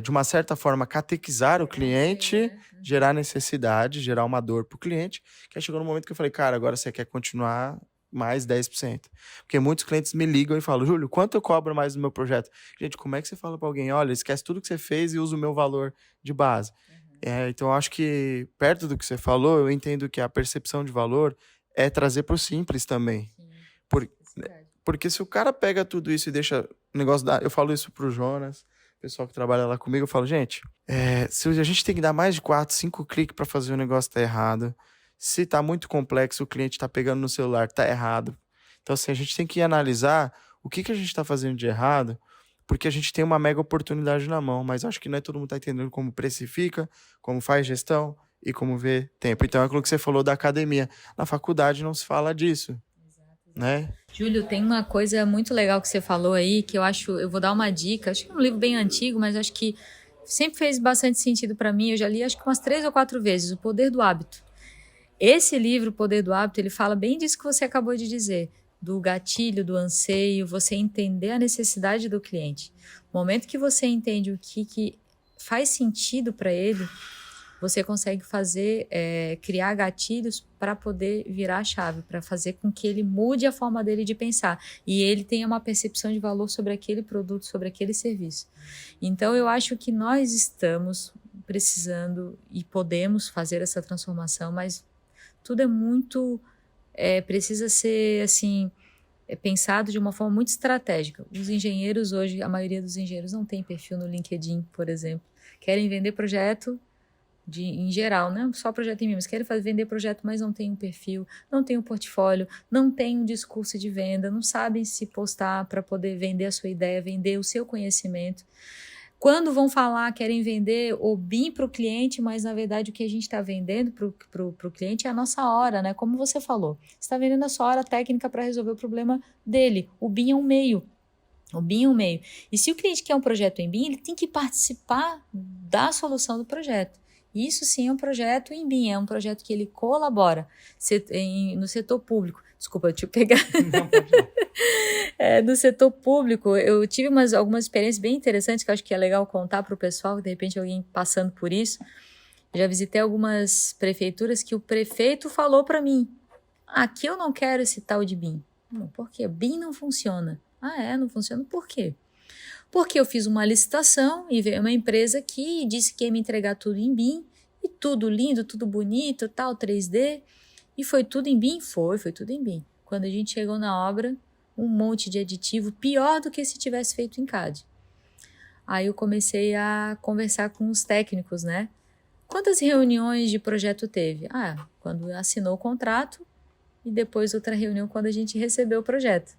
De uma certa forma, catequizar o cliente, gerar necessidade, gerar uma dor pro cliente, que aí chegou no momento que eu falei, cara, agora você quer continuar mais 10%. Porque muitos clientes me ligam e falam, Júlio, quanto eu cobro mais no meu projeto? Gente, como é que você fala pra alguém, olha, esquece tudo que você fez e usa o meu valor de base? Então, eu acho que, perto do que você falou, eu entendo que a percepção de valor é trazer pro simples também. Porque se o cara pega tudo isso e deixa o negócio eu falo isso pro Jonas, o pessoal que trabalha lá comigo, eu falo, gente, se a gente tem que dar mais de 4, 5 cliques para fazer o negócio tá errado, Se está muito complexo, o cliente está pegando no celular, está errado. Então, assim, a gente tem que analisar o que a gente está fazendo de errado, porque a gente tem uma mega oportunidade na mão, mas acho que não é todo mundo está entendendo como precifica, como faz gestão e como vê tempo. Então, é aquilo que você falou da academia. Na faculdade não se fala disso, né? Júlio, tem uma coisa muito legal que você falou aí, que eu vou dar uma dica, acho que é um livro bem antigo, mas acho que sempre fez bastante sentido para mim, eu já li acho que umas 3 ou 4 vezes, O Poder do Hábito. Esse livro, O Poder do Hábito, ele fala bem disso que você acabou de dizer, do gatilho, do anseio, você entender a necessidade do cliente. No momento que você entende o que faz sentido para ele, você consegue criar gatilhos para poder virar a chave, para fazer com que ele mude a forma dele de pensar e ele tenha uma percepção de valor sobre aquele produto, sobre aquele serviço. Então, eu acho que nós estamos precisando e podemos fazer essa transformação, mas tudo é muito... precisa ser, assim, pensado de uma forma muito estratégica. Os engenheiros hoje, a maioria dos engenheiros não tem perfil no LinkedIn, por exemplo. Querem vender projeto em geral, não só projeto em mim, mas querem vender projeto, mas não tem um perfil, não tem um portfólio, não tem um discurso de venda, não sabem se postar para poder vender a sua ideia, vender o seu conhecimento. Quando vão falar, querem vender o BIM para o cliente, mas na verdade o que a gente está vendendo para o cliente é a nossa hora, né? Como você falou, você está vendendo a sua hora técnica para resolver o problema dele. O BIM é um meio. O BIM é um meio. E se o cliente quer um projeto em BIM, ele tem que participar da solução do projeto. Isso sim é um projeto em BIM, é um projeto que ele colabora no setor público. Desculpa, deixa eu pegar. Não, pode não. No setor público, eu tive algumas experiências bem interessantes que eu acho que é legal contar para o pessoal, de repente alguém passando por isso. Eu já visitei algumas prefeituras que o prefeito falou para mim, aqui eu não quero esse tal de BIM. Por quê? BIM não funciona. Não funciona? Por quê? Porque eu fiz uma licitação e veio uma empresa que disse que ia me entregar tudo em BIM, e tudo lindo, tudo bonito, tal, 3D, e foi tudo em BIM? Foi tudo em BIM. Quando a gente chegou na obra, um monte de aditivo, pior do que se tivesse feito em CAD. Aí eu comecei a conversar com os técnicos, né? Quantas reuniões de projeto teve? Quando assinou o contrato e depois outra reunião quando a gente recebeu o projeto.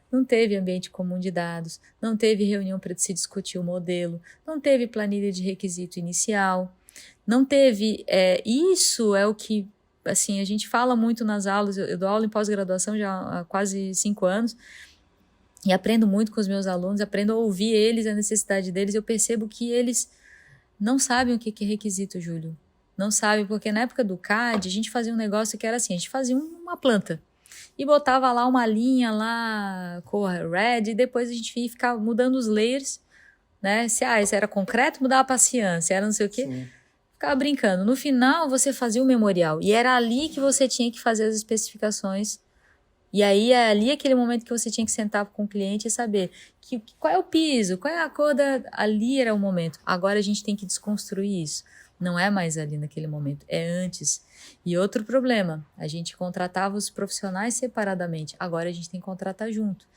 Não teve ambiente comum de dados, não teve reunião para se discutir o modelo, não teve planilha de requisito inicial, não teve... isso é o que, assim, a gente fala muito nas aulas, eu dou aula em pós-graduação já há quase 5 anos, e aprendo muito com os meus alunos, aprendo a ouvir eles, a necessidade deles, eu percebo que eles não sabem o que é requisito, Júlio. Não sabem, porque na época do CAD, a gente fazia um negócio que era assim, a gente fazia uma planta, e botava lá uma linha lá, cor red, e depois a gente ia ficar mudando os layers, né? Se era concreto, mudava para cian, se era não sei o quê, sim, ficava brincando. No final, você fazia o memorial, e era ali que você tinha que fazer as especificações, e aí é ali aquele momento que você tinha que sentar com o cliente e saber qual é o piso, qual é a cor ali era o momento. Agora a gente tem que desconstruir isso. Não é mais ali naquele momento, é antes. E outro problema, a gente contratava os profissionais separadamente, agora a gente tem que contratar junto.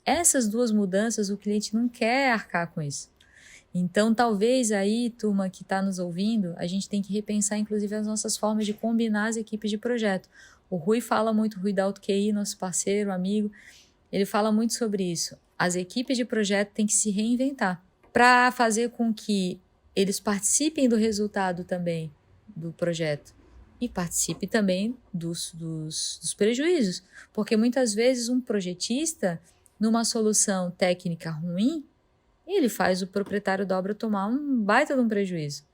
Essas duas mudanças, o cliente não quer arcar com isso. Então, talvez aí, turma que está nos ouvindo, a gente tem que repensar, inclusive, as nossas formas de combinar as equipes de projeto. O Rui fala muito, o Rui da AutoQI, nosso parceiro, amigo, ele fala muito sobre isso. As equipes de projeto têm que se reinventar para fazer com que eles participem do resultado também do projeto e participem também dos prejuízos. Porque muitas vezes um projetista, numa solução técnica ruim, ele faz o proprietário da obra tomar um baita de um prejuízo.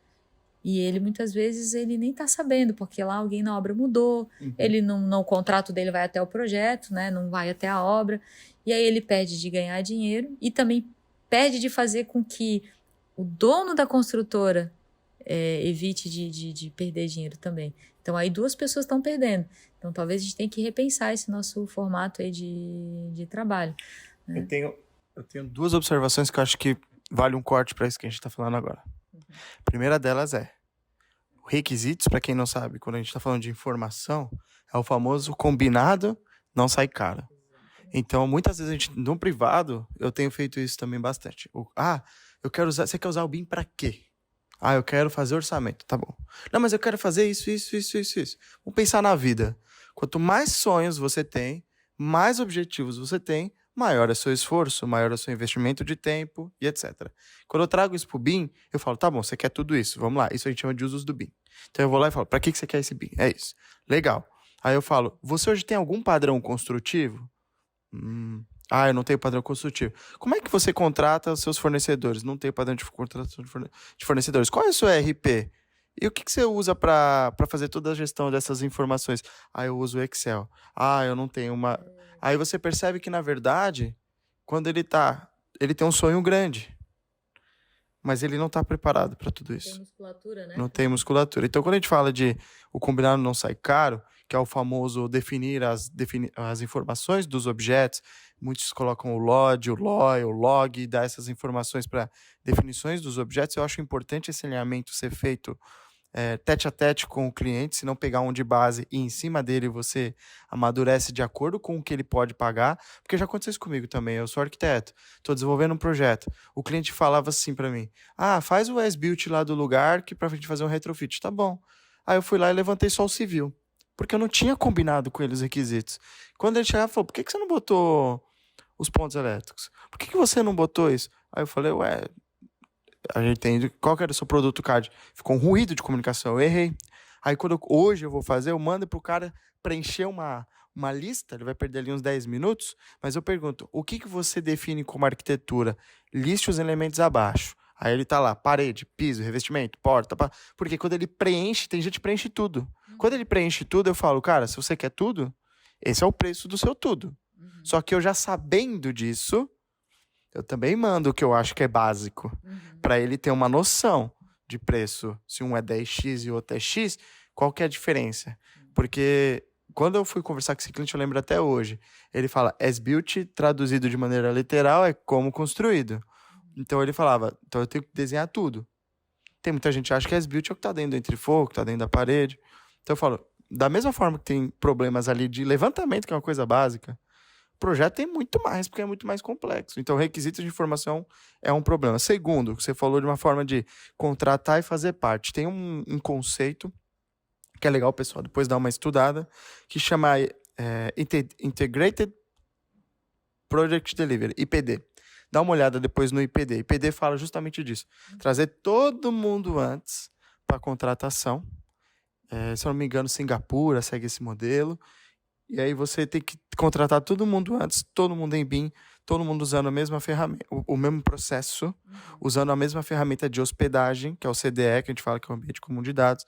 E ele, muitas vezes, ele nem está sabendo, porque lá alguém na obra mudou, ele não, o contrato dele vai até o projeto, né, não vai até a obra, e aí ele perde de ganhar dinheiro e também perde de fazer com que o dono da construtora evite de perder dinheiro também. Então, aí 2 pessoas estão perdendo. Então, talvez a gente tenha que repensar esse nosso formato aí de trabalho. Né? Eu tenho 2 observações que eu acho que vale um corte para isso que a gente está falando agora. A primeira delas requisitos, para quem não sabe, quando a gente está falando de informação, é o famoso combinado não sai caro. Então, muitas vezes, no privado, eu tenho feito isso também bastante. Você quer usar o BIM para quê? Ah, eu quero fazer orçamento, tá bom. Não, mas eu quero fazer isso, isso, isso, isso, isso. Vamos pensar na vida. Quanto mais sonhos você tem, mais objetivos você tem, maior é seu esforço, maior é seu investimento de tempo e etc. Quando eu trago isso pro BIM, eu falo, tá bom, você quer tudo isso, vamos lá. Isso a gente chama de usos do BIM. Então eu vou lá e falo, pra que você quer esse BIM? É isso. Legal. Aí eu falo, você hoje tem algum padrão construtivo? Eu não tenho padrão construtivo. Como é que você contrata os seus fornecedores? Não tenho padrão de contratação de fornecedores. Qual é o seu ERP? E o que você usa para fazer toda a gestão dessas informações? Eu uso o Excel. Eu não tenho uma. Aí você percebe que, na verdade, quando ele tem um sonho grande, mas ele não está preparado para tudo Tem isso. musculatura, né? Não tem musculatura. Então, quando a gente fala de o combinado não sai caro, que é o famoso definir as informações dos objetos, muitos colocam o LOD, o LOI, o log, e dá essas informações para definições dos objetos. Eu acho importante esse alinhamento ser feito tete a tete com o cliente, se não pegar um de base e em cima dele você amadurece de acordo com o que ele pode pagar, porque já aconteceu isso comigo também, eu sou arquiteto, estou desenvolvendo um projeto, o cliente falava assim para mim, faz o as-built lá do lugar que pra gente fazer um retrofit, tá bom. Aí eu fui lá e levantei só o civil, porque eu não tinha combinado com ele os requisitos. Quando ele chegava, falou, por que você não botou os pontos elétricos? Por que você não botou isso? Aí eu falei, a gente entende qual que era o seu produto CAD. Ficou um ruído de comunicação, eu errei. Aí hoje eu vou fazer, eu mando pro cara preencher uma lista, ele vai perder ali uns 10 minutos, mas eu pergunto, o que você define como arquitetura? Liste os elementos abaixo. Aí ele tá lá, parede, piso, revestimento, porta, porque quando ele preenche, tem gente que preenche tudo. Quando ele preenche tudo, eu falo, cara, se você quer tudo, esse é o preço do seu tudo. Só que eu já sabendo disso, eu também mando o que eu acho que é básico, para ele ter uma noção de preço. Se um é 10x e o outro é x, qual que é a diferença? Porque quando eu fui conversar com esse cliente, eu lembro até hoje, ele fala, as-built, traduzido de maneira literal, é como construído. Então ele falava, então eu tenho que desenhar tudo. Tem muita gente que acha que as-built é o que está dentro do entrefogo, que está dentro da parede. Então eu falo, da mesma forma que tem problemas ali de levantamento, que é uma coisa básica, o projeto tem muito mais, porque é muito mais complexo. Então, requisitos de informação é um problema. Segundo, você falou de uma forma de contratar e fazer parte. Tem um conceito que é legal, pessoal, depois dar uma estudada, que chama Integrated Project Delivery, IPD. Dá uma olhada depois no IPD. IPD fala justamente disso. Trazer todo mundo antes para a contratação. Se eu não me engano, Singapura segue esse modelo. E aí você tem que contratar todo mundo antes, todo mundo em BIM, todo mundo usando a mesma ferramenta, o mesmo processo, usando a mesma ferramenta de hospedagem, que é o CDE, que a gente fala que é o ambiente comum de dados,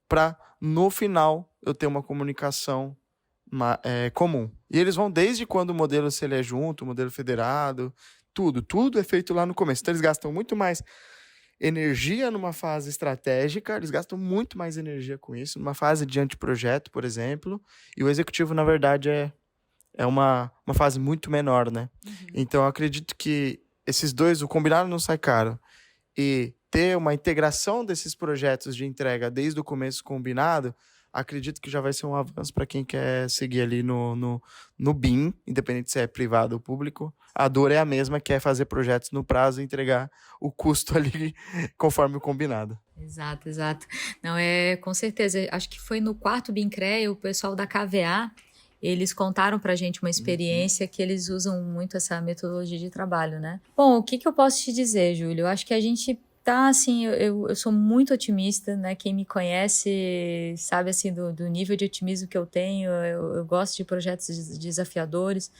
para no final eu ter uma comunicação comum. E eles vão desde quando o modelo se ele é junto, o modelo federado, tudo é feito lá no começo. Então eles gastam muito mais energia numa fase estratégica, eles gastam muito mais energia com isso, numa fase de anteprojeto, por exemplo, e o executivo, na verdade, é uma fase muito menor, né? Então, eu acredito que esses dois, o combinado não sai caro, e ter uma integração desses projetos de entrega desde o começo combinado, acredito que já vai ser um avanço para quem quer seguir ali no BIM, independente se é privado ou público. A dor é a mesma, que é fazer projetos no prazo e entregar o custo ali conforme o combinado. Exato. Não, com certeza. Acho que foi no quarto BIMCRE, o pessoal da KVA, eles contaram pra gente uma experiência que eles usam muito essa metodologia de trabalho, né? Bom, o que eu posso te dizer, Júlio? Eu acho que a gente tá, assim, eu sou muito otimista, né? Quem me conhece sabe, assim, do nível de otimismo que eu tenho. Eu gosto de projetos desafiadores.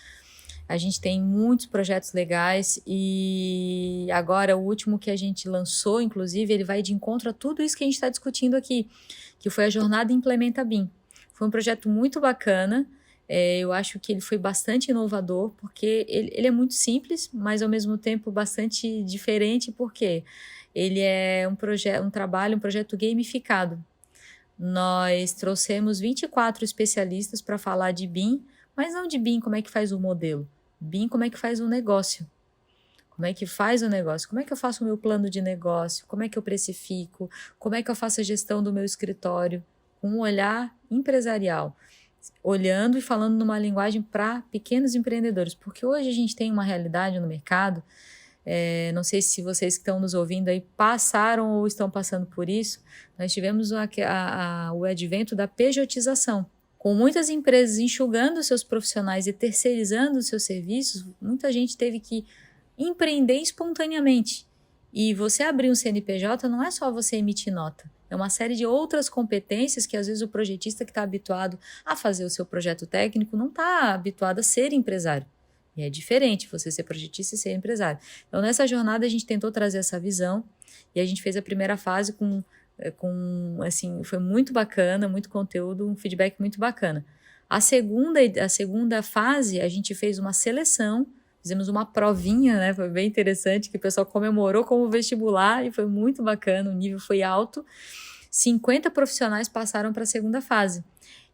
A gente tem muitos projetos legais e agora o último que a gente lançou, inclusive, ele vai de encontro a tudo isso que a gente está discutindo aqui, que foi a Jornada Implementa BIM. Foi um projeto muito bacana, eu acho que ele foi bastante inovador, porque ele é muito simples, mas ao mesmo tempo bastante diferente, porque ele é um projeto gamificado. Nós trouxemos 24 especialistas para falar de BIM, mas não de BIM, como é que faz o modelo. BIM, como é que faz o negócio. Como é que faz o negócio? Como é que eu faço o meu plano de negócio? Como é que eu precifico? Como é que eu faço a gestão do meu escritório? Com um olhar empresarial. Olhando e falando numa linguagem para pequenos empreendedores. Porque hoje a gente tem uma realidade no mercado Não sei se vocês que estão nos ouvindo aí passaram ou estão passando por isso. Nós tivemos o advento da pejotização. Com muitas empresas enxugando seus profissionais e terceirizando os seus serviços, muita gente teve que empreender espontaneamente. E você abrir um CNPJ não é só você emitir nota. É uma série de outras competências que às vezes o projetista que está habituado a fazer o seu projeto técnico não está habituado a ser empresário. E é diferente você ser projetista e ser empresário. Então, nessa jornada, a gente tentou trazer essa visão e a gente fez a primeira fase assim, foi muito bacana, muito conteúdo, um feedback muito bacana. A segunda fase, a gente fez uma seleção, fizemos uma provinha, né? Foi bem interessante, que o pessoal comemorou como vestibular e foi muito bacana, o nível foi alto. 50 profissionais passaram para a segunda fase.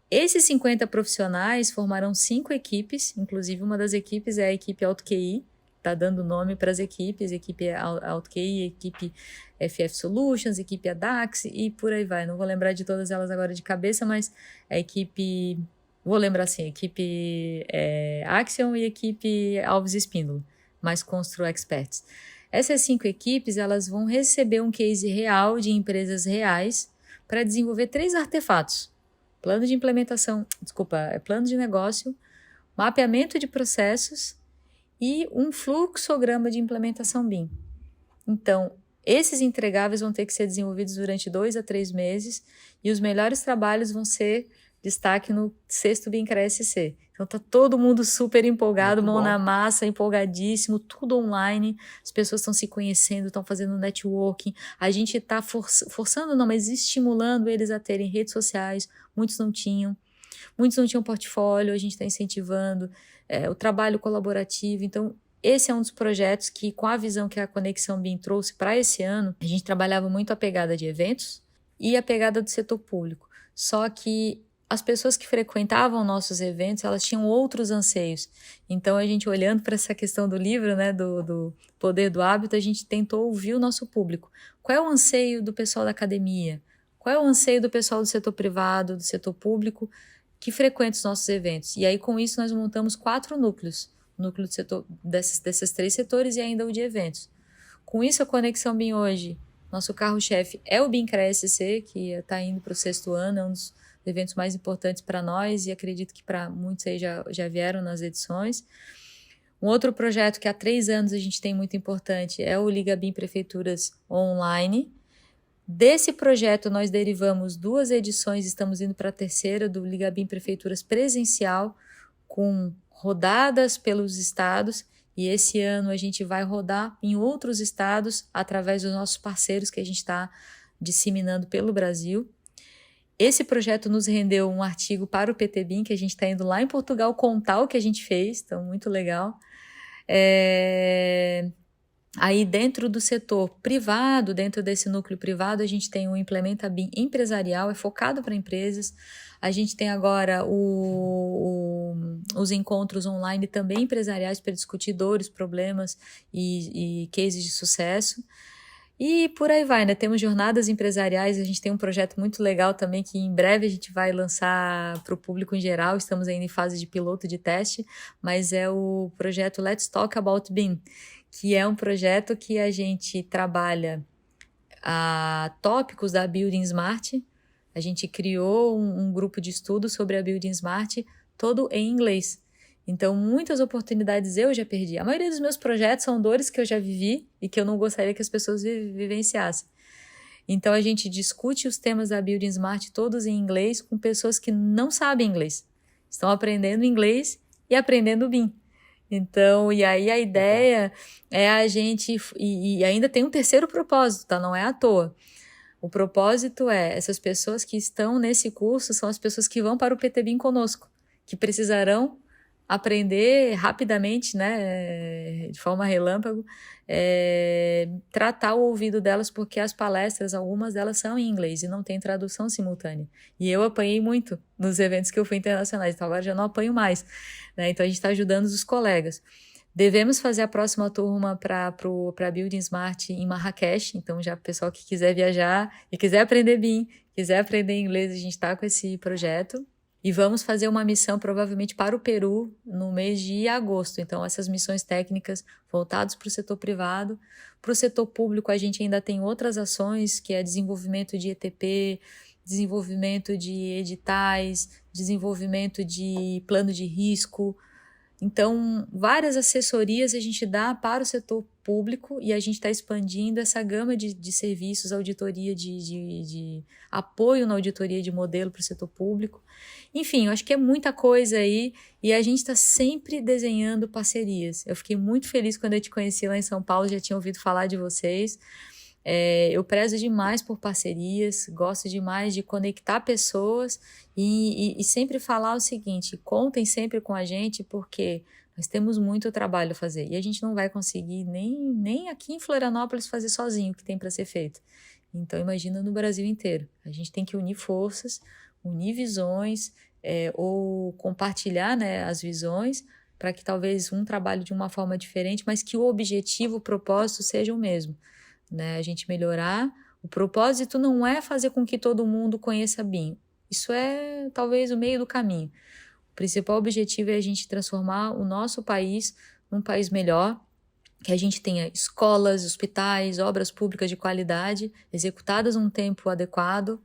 Esses 50 profissionais formaram 5 equipes, inclusive uma das equipes é a equipe AutoQI, está dando nome para as equipes, equipe AutoQI, equipe FF Solutions, equipe ADAX e por aí vai. Não vou lembrar de todas elas agora de cabeça, mas a equipe, vou lembrar assim, equipe Axion e equipe Alves Espíndola, mais Constru Experts. Essas 5 equipes, elas vão receber um case real de empresas reais para desenvolver 3 artefatos. Plano de implementação, plano de negócio, mapeamento de processos e um fluxograma de implementação BIM. Então, esses entregáveis vão ter que ser desenvolvidos durante 2 a 3 meses e os melhores trabalhos vão ser destaque no 6º BIMcre SC. Então, tá todo mundo super empolgado, mão na massa, empolgadíssimo, tudo online, as pessoas estão se conhecendo, estão fazendo networking, a gente está forçando, não, mas estimulando eles a terem redes sociais, muitos não tinham portfólio, a gente está incentivando o trabalho colaborativo. Então, esse é um dos projetos que, com a visão que a Conexão BIM trouxe para esse ano, a gente trabalhava muito a pegada de eventos e a pegada do setor público. Só que as pessoas que frequentavam nossos eventos, elas tinham outros anseios. Então, a gente olhando para essa questão do livro, né, do Poder do Hábito, a gente tentou ouvir o nosso público. Qual é o anseio do pessoal da academia? Qual é o anseio do pessoal do setor privado, do setor público, que frequenta os nossos eventos? E aí, com isso, nós montamos 4 núcleos. O núcleo do setor, desses 3 setores e ainda o de eventos. Com isso, a Conexão BIM hoje, nosso carro-chefe é o BIMcre SC, que está indo para o 6º ano, é um dos eventos mais importantes para nós e acredito que para muitos aí já vieram nas edições. Um outro projeto que há 3 anos a gente tem muito importante é o Liga BIM Prefeituras Online. Desse projeto nós derivamos 2 edições, estamos indo para a 3ª do Liga BIM Prefeituras presencial, com rodadas pelos estados, e esse ano a gente vai rodar em outros estados através dos nossos parceiros que a gente está disseminando pelo Brasil. Esse projeto nos rendeu um artigo para o PT BIM, que a gente está indo lá em Portugal contar o que a gente fez, então muito legal. Aí dentro do setor privado, dentro desse núcleo privado, a gente tem o Implementa BIM empresarial, é focado para empresas. A gente tem agora os encontros online também empresariais para discutir dores, problemas e cases de sucesso. E por aí vai, né? Temos jornadas empresariais, a gente tem um projeto muito legal também que em breve a gente vai lançar para o público em geral, estamos ainda em fase de piloto de teste, mas é o projeto Let's Talk About BIM, que é um projeto que a gente trabalha tópicos da Building Smart. A gente criou um grupo de estudo sobre a Building Smart, todo em inglês. Então, muitas oportunidades eu já perdi. A maioria dos meus projetos são dores que eu já vivi e que eu não gostaria que as pessoas vivenciassem. Então, a gente discute os temas da Building Smart todos em inglês com pessoas que não sabem inglês. Estão aprendendo inglês e aprendendo BIM. Então, e aí a ideia é a gente... E ainda tem um 3º propósito, tá? Não é à toa. O propósito é, essas pessoas que estão nesse curso são as pessoas que vão para o PT BIM conosco, que precisarão aprender rapidamente, né, de forma relâmpago, tratar o ouvido delas, porque as palestras, algumas delas são em inglês e não tem tradução simultânea. E eu apanhei muito nos eventos que eu fui internacionais, então agora já não apanho mais, né? Então a gente está ajudando os colegas. Devemos fazer a próxima turma para Building Smart em Marrakech, então já o pessoal que quiser viajar e quiser aprender BIM, quiser aprender inglês, a gente está com esse projeto. E vamos fazer uma missão provavelmente para o Peru no mês de agosto. Então, essas missões técnicas voltadas para o setor privado. Para o setor público, a gente ainda tem outras ações, que é desenvolvimento de ETP, desenvolvimento de editais, desenvolvimento de plano de risco. Então, várias assessorias a gente dá para o setor público e a gente está expandindo essa gama de serviços, auditoria de apoio na auditoria de modelo para o setor público. Enfim, eu acho que é muita coisa aí e a gente está sempre desenhando parcerias. Eu fiquei muito feliz quando eu te conheci lá em São Paulo, já tinha ouvido falar de vocês. Eu prezo demais por parcerias, gosto demais de conectar pessoas e sempre falar o seguinte: contem sempre com a gente, porque nós temos muito trabalho a fazer e a gente não vai conseguir nem aqui em Florianópolis fazer sozinho o que tem para ser feito. Então, imagina no Brasil inteiro. A gente tem que unir forças, unir visões, ou compartilhar, né, as visões, para que talvez um trabalhe de uma forma diferente, mas que o objetivo, o propósito seja o mesmo. Né, a gente melhorar. O propósito não é fazer com que todo mundo conheça BIM. Isso é talvez o meio do caminho. O principal objetivo é a gente transformar o nosso país num país melhor, que a gente tenha escolas, hospitais, obras públicas de qualidade, executadas num tempo adequado,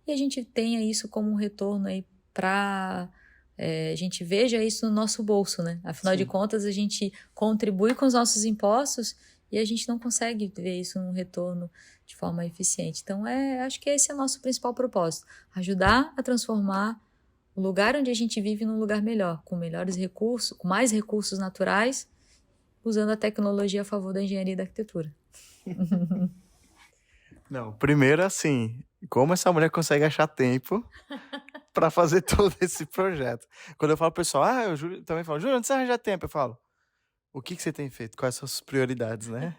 e a gente tenha isso como um retorno aí para... a gente veja isso no nosso bolso, né? Afinal Sim. de contas, a gente contribui com os nossos impostos e a gente não consegue ver isso num retorno de forma eficiente. Então, acho que esse é o nosso principal propósito. Ajudar a transformar o lugar onde a gente vive num lugar melhor, com melhores recursos, com mais recursos naturais, usando a tecnologia a favor da engenharia e da arquitetura. Não, primeiro assim, como essa mulher consegue achar tempo para fazer todo esse projeto? Quando eu falo pro pessoal, o Júlio também fala, Júlio, onde você arranja tempo? Eu falo, o que você tem feito? Quais são as suas prioridades, né?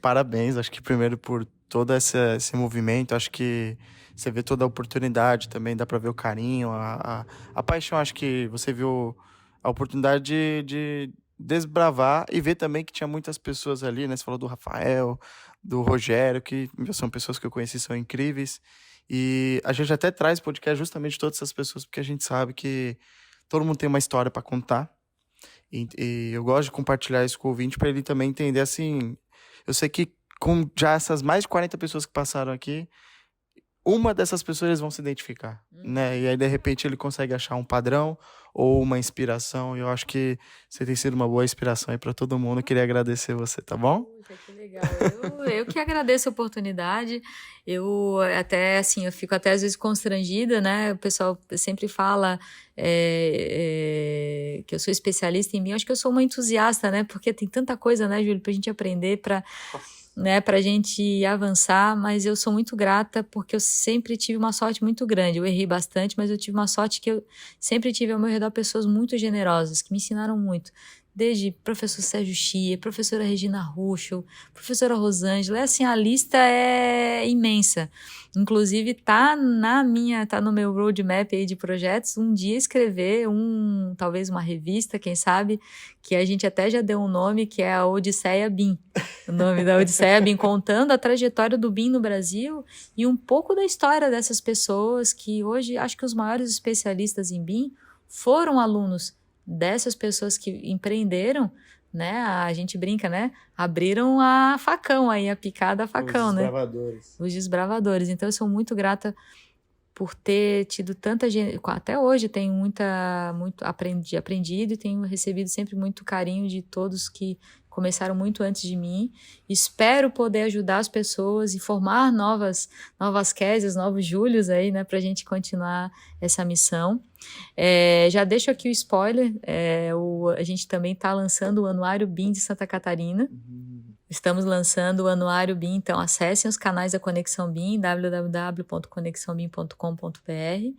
Parabéns, acho que primeiro por todo esse movimento, acho que você vê toda a oportunidade também, dá para ver o carinho, a paixão, acho que você viu a oportunidade de desbravar e ver também que tinha muitas pessoas ali, né? Você falou do Rafael, do Rogério, que são pessoas que eu conheci, são incríveis. E a gente até traz podcast justamente de todas essas pessoas, porque a gente sabe que todo mundo tem uma história para contar. E eu gosto de compartilhar isso com o ouvinte para ele também entender, assim, eu sei que com já essas mais de 40 pessoas que passaram aqui, uma dessas pessoas eles vão se identificar, né? E aí, de repente, ele consegue achar um padrão ou uma inspiração. E eu acho que você tem sido uma boa inspiração aí para todo mundo. Eu queria agradecer você, tá bom? Puxa, que legal. Eu que agradeço a oportunidade. Eu até, assim, eu fico até às vezes constrangida, né? O pessoal sempre fala que eu sou especialista em BIM. Eu acho que eu sou uma entusiasta, né? Porque tem tanta coisa, né, Júlio, pra gente aprender, né, pra gente avançar, mas eu sou muito grata porque eu sempre tive uma sorte muito grande. Eu errei bastante, mas eu tive uma sorte que eu sempre tive ao meu redor pessoas muito generosas, que me ensinaram muito. Desde professor Sérgio Chia, professora Regina Ruschel, professora Rosângela, assim, a lista é imensa. Inclusive, tá no meu roadmap aí de projetos, um dia escrever talvez uma revista, quem sabe, que a gente até já deu um nome, que é a Odisseia BIM. O nome da Odisseia BIM, contando a trajetória do BIM no Brasil e um pouco da história dessas pessoas que hoje, acho que os maiores especialistas em BIM foram alunos dessas pessoas que empreenderam, né? A gente brinca, né? Abriram a facão aí, a picada a facão, né? Os desbravadores. Então, eu sou muito grata por ter tido tanta gente. Até hoje tenho muito aprendido e tenho recebido sempre muito carinho de todos que começaram muito antes de mim. Espero poder ajudar as pessoas e formar novas Késias, novos Júlios aí, né, para a gente continuar essa missão. Já deixo aqui o spoiler, a gente também está lançando o Anuário BIM de Santa Catarina. Estamos lançando o Anuário BIM, então acessem os canais da Conexão BIM, www.conexãobim.com.br.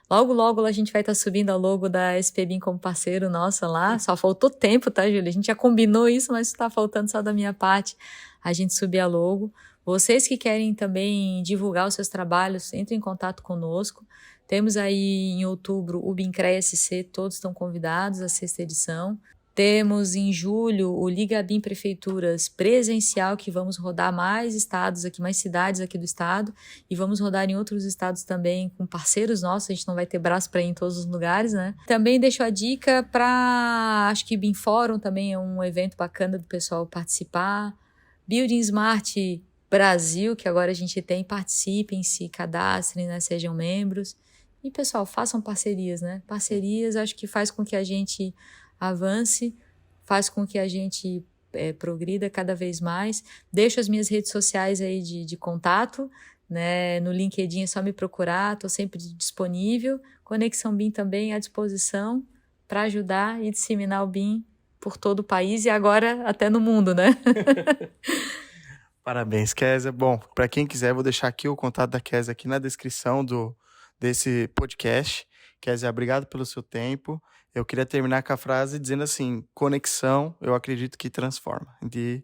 Logo, logo a gente vai estar subindo a logo da SP BIM como parceiro nossa lá. Só faltou tempo, tá, Júlia? A gente já combinou isso, mas está faltando só da minha parte a gente subir a logo. Vocês que querem também divulgar os seus trabalhos, entrem em contato conosco. Temos aí em outubro o BIMCRE SC, todos estão convidados à 6ª edição. Temos em julho o Liga BIM Prefeituras presencial, que vamos rodar mais estados aqui, mais cidades aqui do estado, e vamos rodar em outros estados também com parceiros nossos, a gente não vai ter braço para ir em todos os lugares, né? Também deixo a dica para, acho que BIM Fórum também é um evento bacana do pessoal participar. Building Smart Brasil, que agora a gente tem, participem, se cadastrem, né? Sejam membros. E, pessoal, façam parcerias, né? Parcerias acho que faz com que a gente avance, faz com que a gente progrida cada vez mais. Deixo as minhas redes sociais aí de contato, né? No LinkedIn é só me procurar, estou sempre disponível. Conexão BIM também à disposição para ajudar e disseminar o BIM por todo o país e agora até no mundo, né? Parabéns, Kézia. Bom, para quem quiser, vou deixar aqui o contato da Kézia aqui na descrição desse podcast. Kézia, obrigado pelo seu tempo. Eu queria terminar com a frase dizendo assim, conexão, eu acredito que transforma. E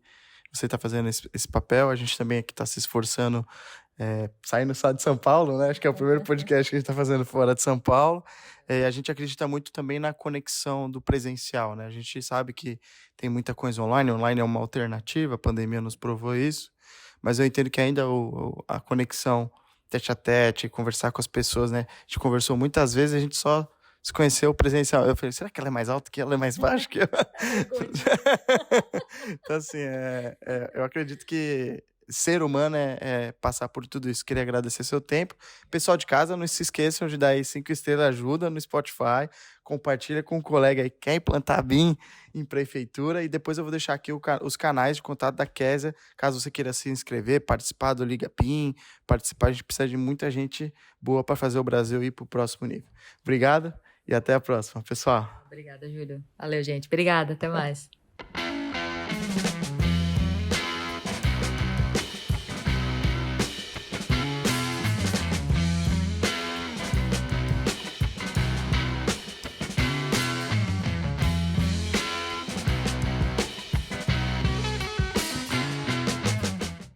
você está fazendo esse papel, a gente também aqui está se esforçando, saindo só de São Paulo, né? Acho que é o primeiro podcast que a gente está fazendo fora de São Paulo. A gente acredita muito também na conexão do presencial, né? A gente sabe que tem muita coisa online é uma alternativa, a pandemia nos provou isso, mas eu entendo que ainda a conexão tete a tete, conversar com as pessoas, né? A gente conversou muitas vezes, a gente só se conheceu presencial. Eu falei, será que ela é mais alta que ela é mais baixa que eu? Então, assim, eu acredito que ser humano é passar por tudo isso. Queria agradecer seu tempo. Pessoal de casa, não se esqueçam de dar aí 5 estrelas, ajuda no Spotify, compartilha com um colega aí que quer implantar BIM em prefeitura, e depois eu vou deixar aqui os canais de contato da Kézia, caso você queira se inscrever, participar do Liga BIM, participar, a gente precisa de muita gente boa para fazer o Brasil ir para o próximo nível. Obrigado e até a próxima, pessoal. Obrigada, Júlio. Valeu, gente. Obrigada, até mais.